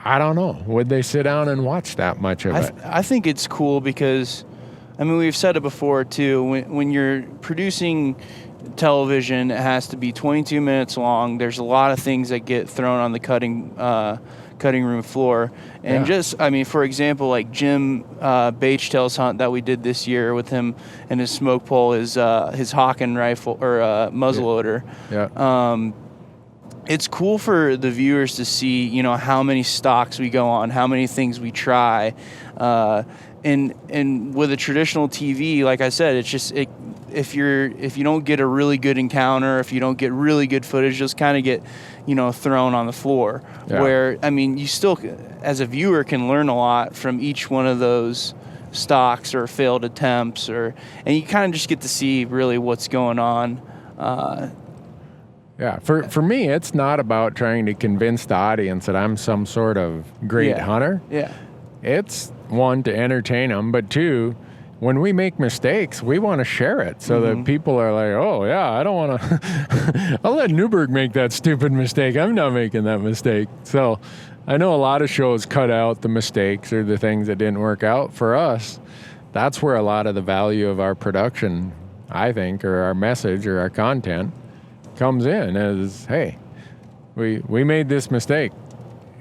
I don't know. Would they sit down and watch that much of it? I think it's cool because, I mean, we've said it before too. When you're producing television, it has to be 22 minutes long. There's a lot of things that get thrown on the cutting room floor. And just, I mean, for example, like Jim Baitchtail's hunt that we did this year with him and his smoke pole, his Hawken rifle or muzzleloader. Yeah. It's cool for the viewers to see, how many stocks we go on, how many things we try. And with a traditional TV, like I said, it's just if you don't get a really good encounter, if you don't get really good footage, just kind of get thrown on the floor. Yeah. Where, I mean, you still, as a viewer, can learn a lot from each one of those stocks or failed attempts, and you kind of just get to see really what's going on. Yeah, for me, it's not about trying to convince the audience that I'm some sort of great hunter. Yeah. It's, 1, to entertain them, but 2, when we make mistakes, we want to share it so that people are like, oh, yeah, I don't want to... I'll let Newberg make that stupid mistake. I'm not making that mistake. So I know a lot of shows cut out the mistakes or the things that didn't work out. For us, that's where a lot of the value of our production, I think, or our message or our content comes in as, hey, we made this mistake.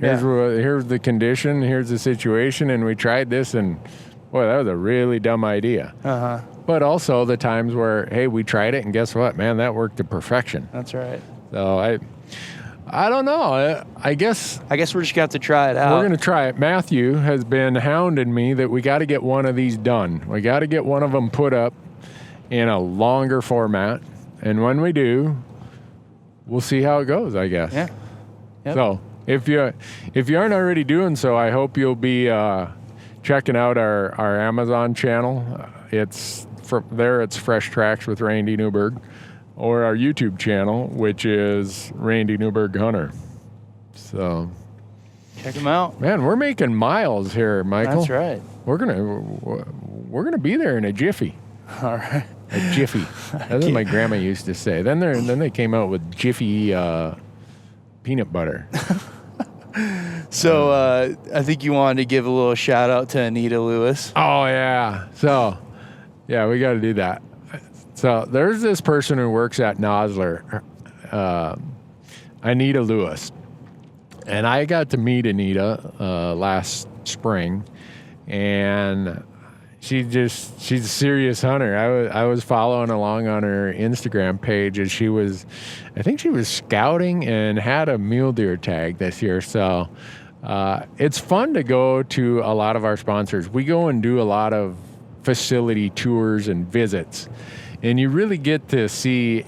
Here's the condition, here's the situation, and we tried this, and boy, that was a really dumb idea. but also the times where, hey, we tried it and guess what, man, that worked to perfection. That's right. So I don't know. I guess we're just going to have to try it out. we're going to try it. Matthew has been hounding me that we got to get one of these done. We got to get one of them put up in a longer format. And when we do, we'll see how it goes, I guess. Yeah. Yep. So if you aren't already doing so, I hope you'll be checking out our Amazon channel. It's Fresh Tracks with Randy Newberg, or our YouTube channel, which is Randy Newberg Hunter. So check him out. Man, we're making miles here, Michael. That's right. We're gonna be there in a jiffy. All right. A jiffy. That's what my grandma used to say. Then they came out with Jiffy peanut butter. So I think you wanted to give a little shout out to Anita Lewis. Oh yeah. So yeah, we got to do that. So there's this person who works at Nosler, Anita Lewis, and I got to meet Anita last spring, and she's a serious hunter. I was following along on her Instagram page, and I think she was scouting and had a mule deer tag this year. So it's fun to go to a lot of our sponsors. We go and do a lot of facility tours and visits, and you really get to see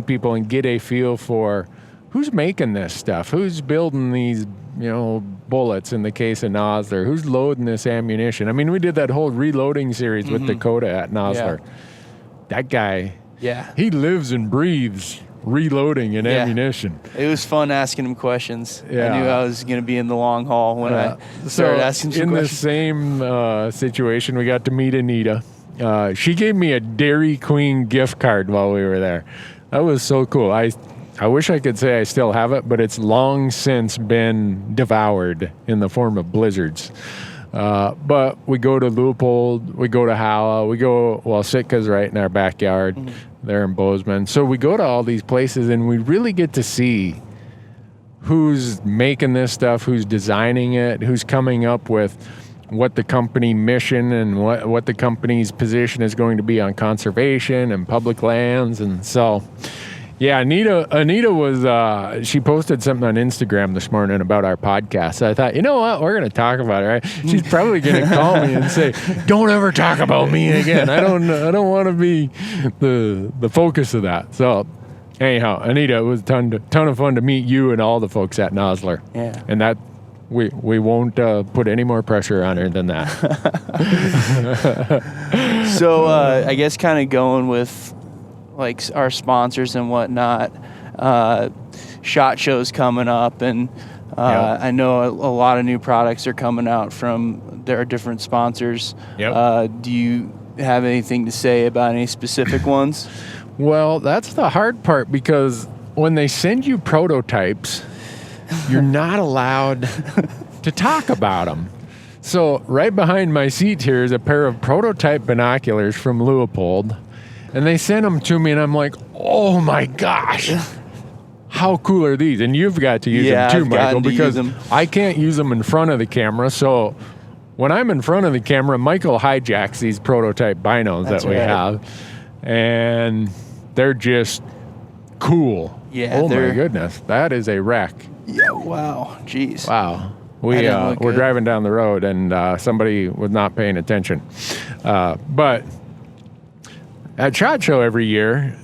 people and get a feel for who's making this stuff, who's building these, bullets in the case of Nosler, who's loading this ammunition. I mean, we did that whole reloading series with Dakota at Nosler. Yeah. That guy, he lives and breathes reloading and ammunition. It was fun asking him questions. Yeah. I knew I was going to be in the long haul when I started asking some questions. In the same situation, we got to meet Anita. She gave me a Dairy Queen gift card while we were there. That was so cool. I wish I could say I still have it, but it's long since been devoured in the form of blizzards. But we go to Leupold, we go to Howa, Sitka's right in our backyard there in Bozeman. So we go to all these places, and we really get to see who's making this stuff, who's designing it, who's coming up with what the company mission and what the company's position is going to be on conservation and public lands. And so, yeah, Anita was, she posted something on Instagram this morning about our podcast. So I thought, you know what, we're going to talk about it, right? She's probably going to call me and say, don't ever talk about me again. I don't want to be the focus of that. So anyhow, Anita, it was a ton of fun to meet you and all the folks at Nosler. Yeah. And that, we won't put any more pressure on her than that. So I guess kind of going with like our sponsors and whatnot, SHOT Show's coming up, and I know a lot of new products are coming out from their different sponsors. Yep. Do you have anything to say about any specific ones? Well, that's the hard part, because when they send you prototypes, you're not allowed to talk about them. So right behind my seat here is a pair of prototype binoculars from Leupold, and they sent them to me, and I'm like, oh my gosh, how cool are these? And you've got to use them too, Michael, because I can't use them in front of the camera. So when I'm in front of the camera, Michael hijacks these prototype binos that we have, and they're just cool. Yeah. Oh my goodness, that is a wreck. Yeah. Wow. Jeez. Wow. We're driving down the road, and somebody was not paying attention. But at SHOT Show every year,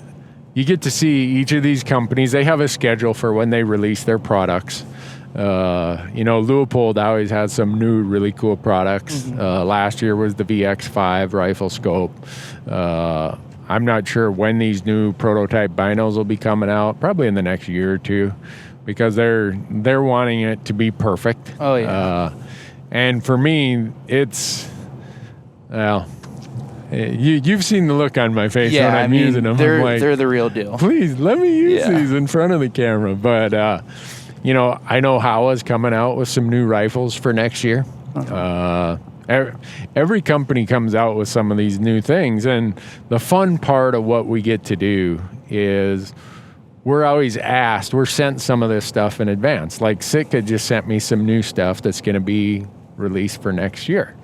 you get to see each of these companies. They have a schedule for when they release their products. Leupold always has some new really cool products. Last year was the VX5 rifle scope. I'm not sure when these new prototype binos will be coming out, probably in the next year or two, because they're wanting it to be perfect. Oh, yeah. And for me, it's, well, you've seen the look on my face when I'm using them. They're the real deal. Please, let me use these in front of the camera. But, I know Howa's coming out with some new rifles for next year. Every company comes out with some of these new things. And the fun part of what we get to do is we're always asked, we're sent some of this stuff in advance. Like Sitka just sent me some new stuff that's going to be released for next year.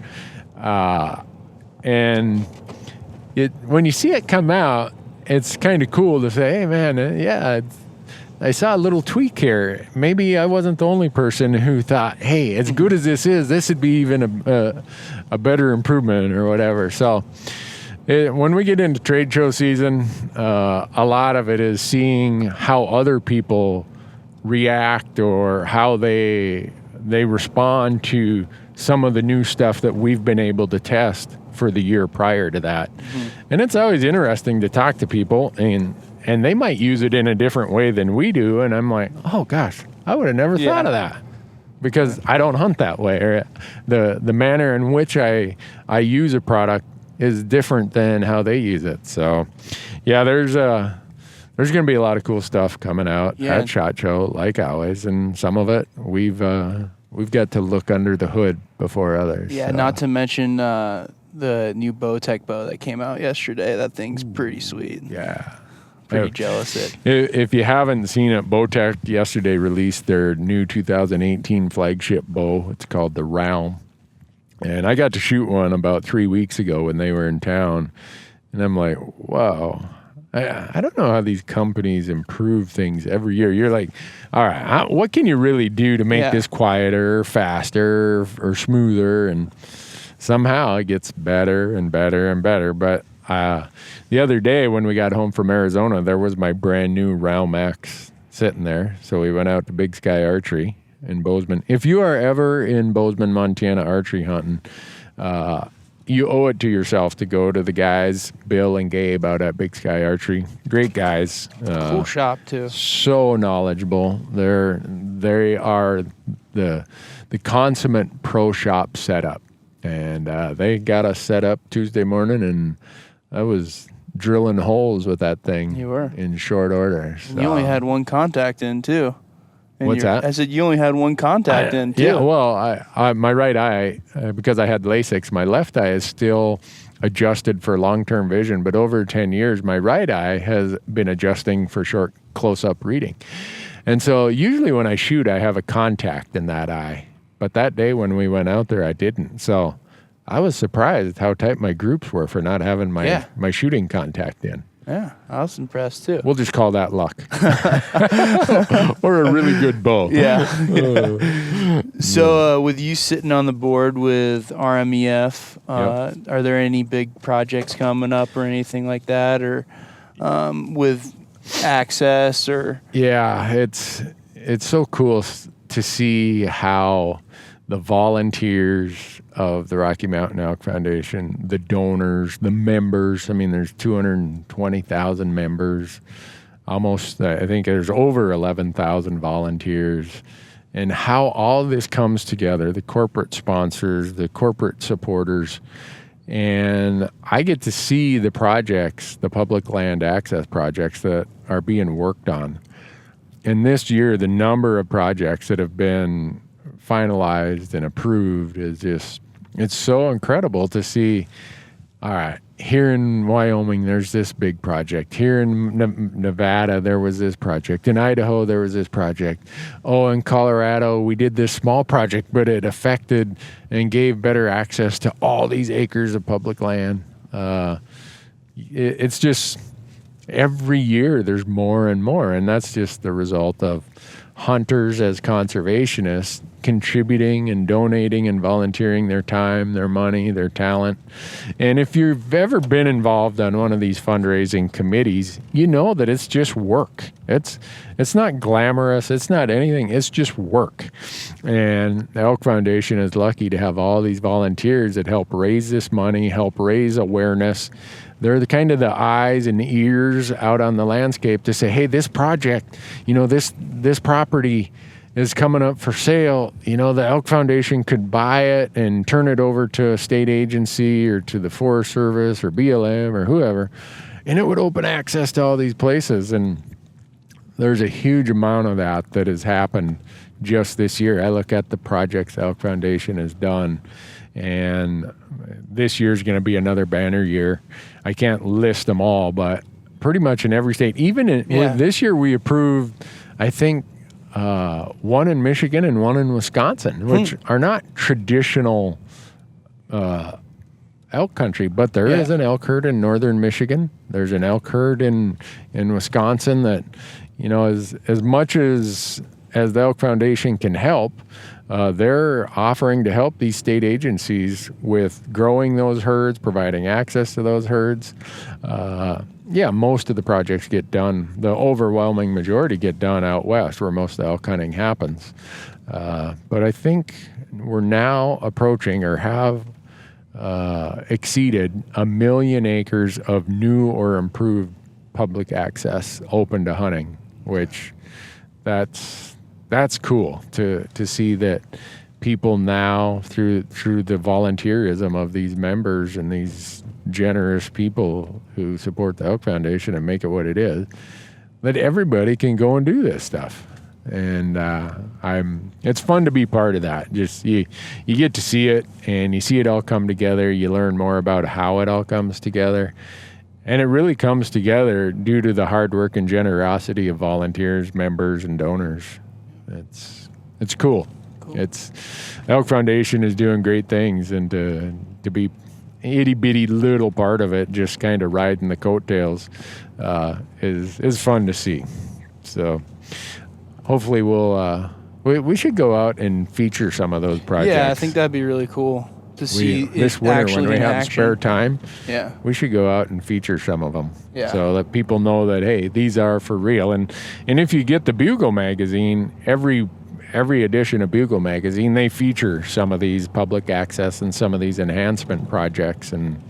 And when you see it come out, it's kind of cool to say, hey, man, I saw a little tweak here. Maybe I wasn't the only person who thought, hey, as good as this would be even a better improvement or whatever. So when we get into trade show season, a lot of it is seeing how other people react or how they respond to some of the new stuff that we've been able to test for the year prior to that. Mm-hmm. And it's always interesting to talk to people, and they might use it in a different way than we do. And I'm like, oh gosh, I would have never thought of that, because I don't hunt that way. Or the manner in which I use a product is different than how they use it. So yeah, there's going to be a lot of cool stuff coming out at SHOT Show, like always. And some of it we've got to look under the hood before others. Yeah, so. Not to mention the new Bowtech bow that came out yesterday. That thing's pretty sweet. Yeah. Pretty jealous. If you haven't seen it, Bowtech yesterday released their new 2018 flagship bow. It's called the Realm. And I got to shoot one about 3 weeks ago when they were in town. And I'm like, wow. I don't know how these companies improve things every year. You're like, all right, what can you really do to make this quieter, faster, or smoother? And somehow it gets better and better and better. But the other day when we got home from Arizona, there was my brand new Realm X sitting there. So we went out to Big Sky Archery in Bozeman. If you are ever in Bozeman, Montana archery hunting, you owe it to yourself to go to the guys, Bill and Gabe, out at Big Sky Archery. Great guys. Cool shop too. So knowledgeable. They are the consummate pro shop setup, and they got us set up Tuesday morning, and I was drilling holes with that thing. You were in short order. So. You only had one contact in too. What's that? I said you only had one contact in too. Yeah, well, I my right eye, because I had LASIK, my left eye is still adjusted for long-term vision, but over 10 years, my right eye has been adjusting for short close-up reading. And so usually when I shoot, I have a contact in that eye. But that day when we went out there, I didn't. So I was surprised how tight my groups were for not having my shooting contact in. Yeah, I was impressed too. We'll just call that luck. Or a really good bow. Yeah. So with you sitting on the board with RMEF, are there any big projects coming up or anything like that, or with access or? Yeah, it's so cool to see how the volunteers of the Rocky Mountain Elk Foundation, the donors, the members. I mean, there's 220,000 members. Almost, I think there's over 11,000 volunteers. And how all this comes together, the corporate sponsors, the corporate supporters. And I get to see the projects, the public land access projects that are being worked on. And this year, the number of projects that have been finalized and approved is just, it's so incredible to see. All right, here in Wyoming, there's this big project. Here in Nevada, there was this project. In Idaho, there was this project. Oh, in Colorado, we did this small project, but it affected and gave better access to all these acres of public land. It's just every year there's more and more, and that's just the result of hunters as conservationists contributing and donating and volunteering their time, their money, their talent. And if you've ever been involved on one of these fundraising committees, you know that it's just work. It's not glamorous. It's not anything. It's just work. And the Elk Foundation is lucky to have all these volunteers that help raise this money, help raise awareness. They're the kind of the eyes and ears out on the landscape to say, hey, this project, this property is coming up for sale. The Elk Foundation could buy it and turn it over to a state agency or to the Forest Service or BLM or whoever, and it would open access to all these places. And there's a huge amount of that has happened just this year. I look at the projects the Elk Foundation has done, and this year's going to be another banner year. I can't list them all, but pretty much in every state. Even this year, we approved, I think, one in Michigan and one in Wisconsin, which are not traditional elk country, but there is an elk herd in northern Michigan. There's an elk herd in Wisconsin that, as much as the Elk Foundation can help, they're offering to help these state agencies with growing those herds, providing access to those herds. Most of the projects get done. The overwhelming majority get done out west where most of the elk hunting happens. But I think we're now approaching or have exceeded 1 million acres of new or improved public access open to hunting, which that's cool to see that people now through the volunteerism of these members and these generous people who support the Elk Foundation and make it what it is, that everybody can go and do this stuff. And it's fun to be part of that. Just you get to see it, and you see it all come together. You learn more about how it all comes together, and it really comes together due to the hard work and generosity of volunteers, members, and donors. It's cool. The Elk Foundation is doing great things, and to be itty bitty little part of it, just kind of riding the coattails, is fun to see. So. Hopefully we should go out and feature some of those projects. Yeah, I think that'd be really cool to see this winter when we have spare time. Yeah, we should go out and feature some of them. Yeah. So that people know that, hey, these are for real. And if you get the Bugle magazine, every edition of Bugle magazine, they feature some of these public access and some of these enhancement projects. And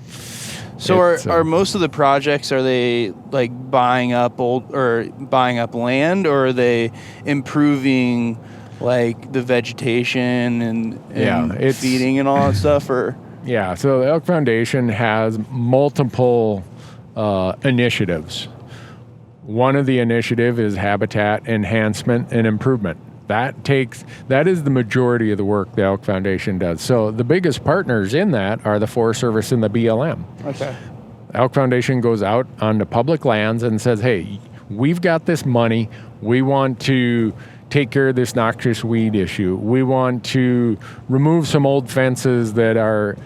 so are most of the projects, are they like buying up land, or are they improving like the vegetation and feeding and all that stuff? Or so the Elk Foundation has multiple initiatives. One of the initiative is habitat enhancement and improvement. That is the majority of the work the Elk Foundation does. So the biggest partners in that are the Forest Service and the BLM. Okay. Elk Foundation goes out onto public lands and says, hey, we've got this money. We want to take care of this noxious weed issue. We want to remove some old fences that are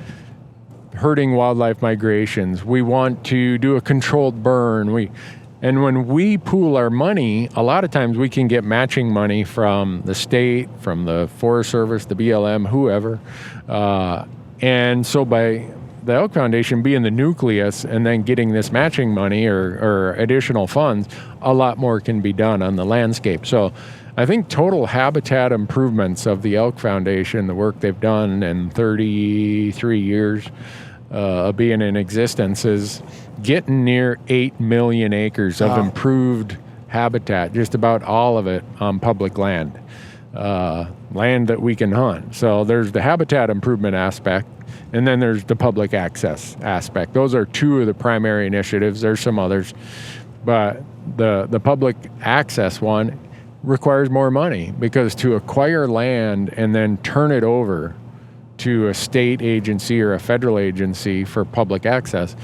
hurting wildlife migrations. We want to do a controlled burn. And when we pool our money, a lot of times we can get matching money from the state, from the Forest Service, the BLM, whoever. And so by the Elk Foundation being the nucleus and then getting this matching money or additional funds, a lot more can be done on the landscape. So I think total habitat improvements of the Elk Foundation, the work they've done in 33 years of being in existence, is getting near 8 million acres of improved habitat, just about all of it on public land, land that we can hunt. So there's the habitat improvement aspect, and then there's the public access aspect. Those are two of the primary initiatives. There's some others, but the public access one requires more money, because to acquire land and then turn it over to a state agency or a federal agency for public access,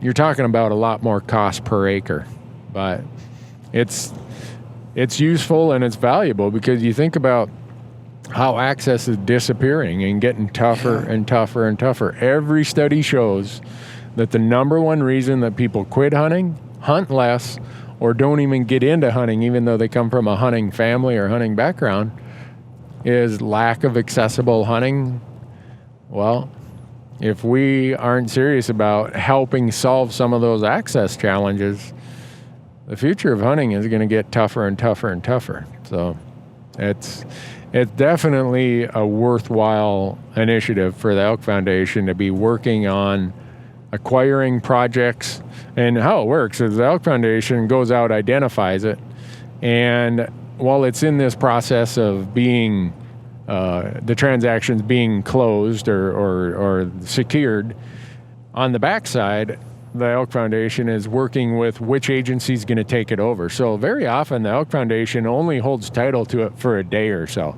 you're talking about a lot more cost per acre. But it's useful and it's valuable, because you think about how access is disappearing and getting tougher and tougher and tougher. Every study shows that the number one reason that people quit hunting, hunt less, or don't even get into hunting, even though they come from a hunting family or hunting background, is lack of accessible hunting. Well, if we aren't serious about helping solve some of those access challenges, the future of hunting is going to get tougher and tougher and tougher. So it's definitely a worthwhile initiative for the Elk Foundation to be working on acquiring projects. And how it works is the Elk Foundation goes out, identifies it, and while it's in this process of being the transactions being closed or secured, on the backside, the Elk Foundation is working with which agency is going to take it over. So very often the Elk Foundation only holds title to it for a day or so.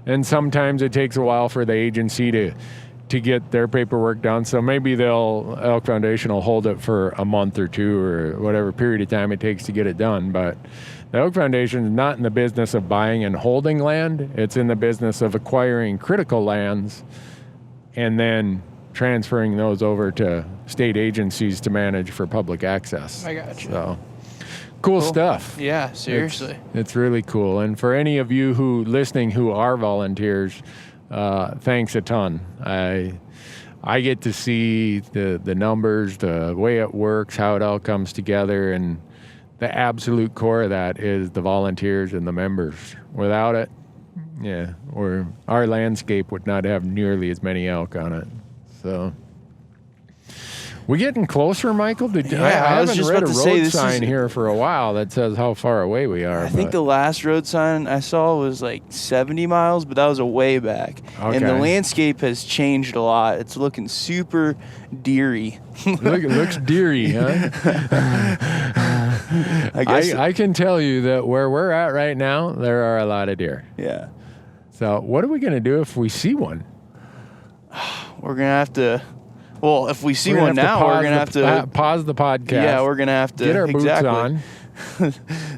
And sometimes it takes a while for the agency to get their paperwork done. So maybe Elk Foundation will hold it for a month or two or whatever period of time it takes to get it done. But the Elk Foundation is not in the business of buying and holding land. It's in the business of acquiring critical lands and then transferring those over to state agencies to manage for public access. I got you. So cool stuff. Yeah, seriously. It's really cool. And for any of you who listening who are volunteers, thanks a ton. I get to see the numbers, the way it works, how it all comes together, and the absolute core of that is the volunteers and the members. Without it, our landscape would not have nearly as many elk on it. So, we getting closer, Michael? I haven't read a road sign here for a while that says how far away we are. I think the last road sign I saw was like 70 miles, but that was a way back. Okay. And the landscape has changed a lot. It's looking super deery. It looks deery, huh? I can tell you that where we're at right now, there are a lot of deer. Yeah. So what are we going to do if we see one? We're going to have to... Well, if we see one now, we're going to have to... Pause the podcast. Yeah, we're going to have to... Get our boots on.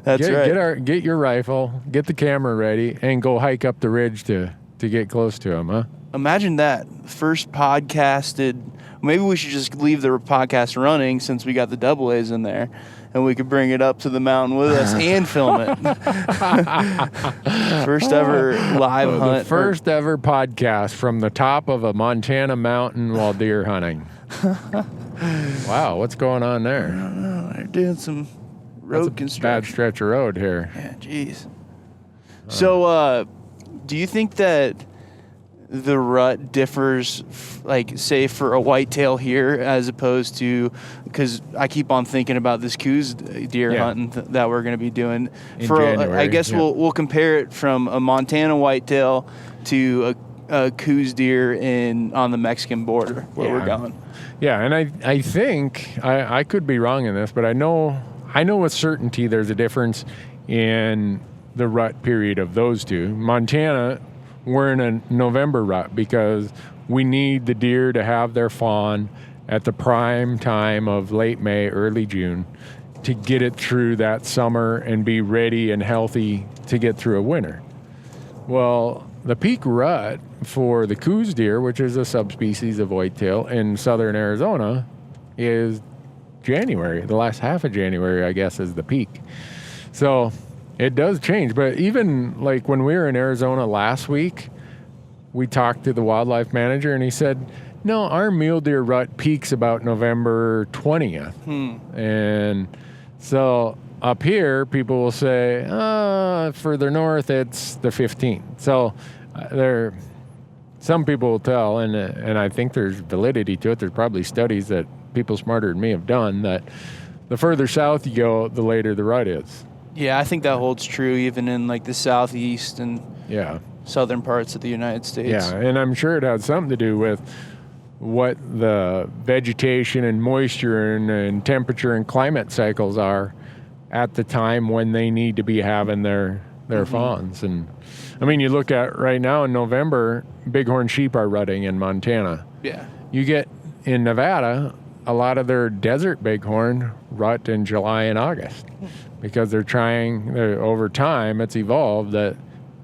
That's right. Get your rifle, get the camera ready, and go hike up the ridge to get close to them, huh? Imagine that. First podcasted... Maybe we should just leave the podcast running since we got the double A's in there, and we could bring it up to the mountain with us and film it. First ever live hunt. The first ever podcast from the top of a Montana mountain while deer hunting. Wow, what's going on there? I don't know. They're doing some road construction. Bad stretch of road here. Yeah, jeez. So, do you think that the rut differs, like, say, for a whitetail here as opposed to, because I keep on thinking about this coos deer hunting that we're going to be doing. In January, I guess we'll compare it from a Montana whitetail to a coos deer on the Mexican border where we're going. Yeah, and I think, I could be wrong in this, but I know with certainty there's a difference in the rut period of those two. Montana, we're in a November rut because we need the deer to have their fawn at the prime time of late May, early June to get it through that summer and be ready and healthy to get through a winter. Well, the peak rut for the coos deer, which is a subspecies of whitetail in southern Arizona, is January. The last half of January, I guess, is the peak. So it does change, but even like when we were in Arizona last week, we talked to the wildlife manager and he said, no, our mule deer rut peaks about November 20th. And so up here, people will say, further north, it's the 15th. So some people will tell, and I think there's validity to it. There's probably studies that people smarter than me have done that the further south you go, the later the rut is. Yeah, I think that holds true even in like the southeast and southern parts of the United States. Yeah, and I'm sure it has something to do with what the vegetation and moisture and temperature and climate cycles are at the time when they need to be having their fawns. And I mean, you look at right now in November, bighorn sheep are rutting in Montana. Yeah. You get in Nevada, a lot of their desert bighorn rut in July and August because over time, it's evolved that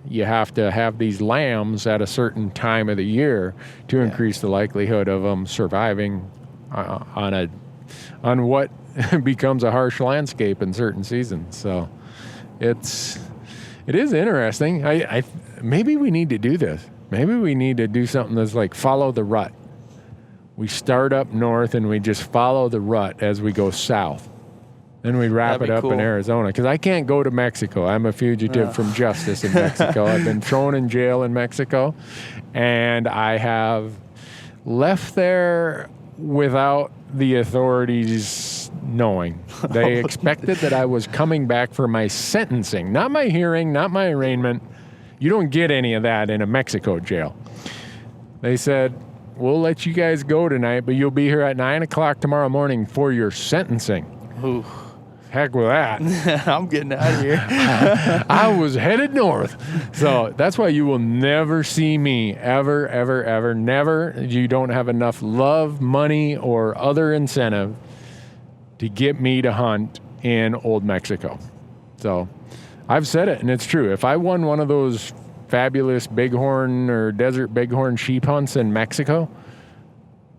you have to have these lambs at a certain time of the year to increase the likelihood of them surviving on what becomes a harsh landscape in certain seasons. So it is interesting. Maybe we need to do this. Maybe we need to do something that's like follow the rut. We start up north and we just follow the rut as we go south. Then we wrap it up in Arizona. Because I can't go to Mexico. I'm a fugitive from justice in Mexico. I've been thrown in jail in Mexico. And I have left there without the authorities knowing. They expected that I was coming back for my sentencing. Not my hearing, not my arraignment. You don't get any of that in a Mexico jail. They said, we'll let you guys go tonight, but you'll be here at 9 o'clock tomorrow morning for your sentencing. Ooh. Heck with that. I'm getting out of here. I was headed north. So that's why you will never see me ever, ever, ever, never. You don't have enough love, money, or other incentive to get me to hunt in Old Mexico. So I've said it, and it's true. If I won one of those fabulous bighorn or desert bighorn sheep hunts in Mexico,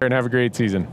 And have a great season.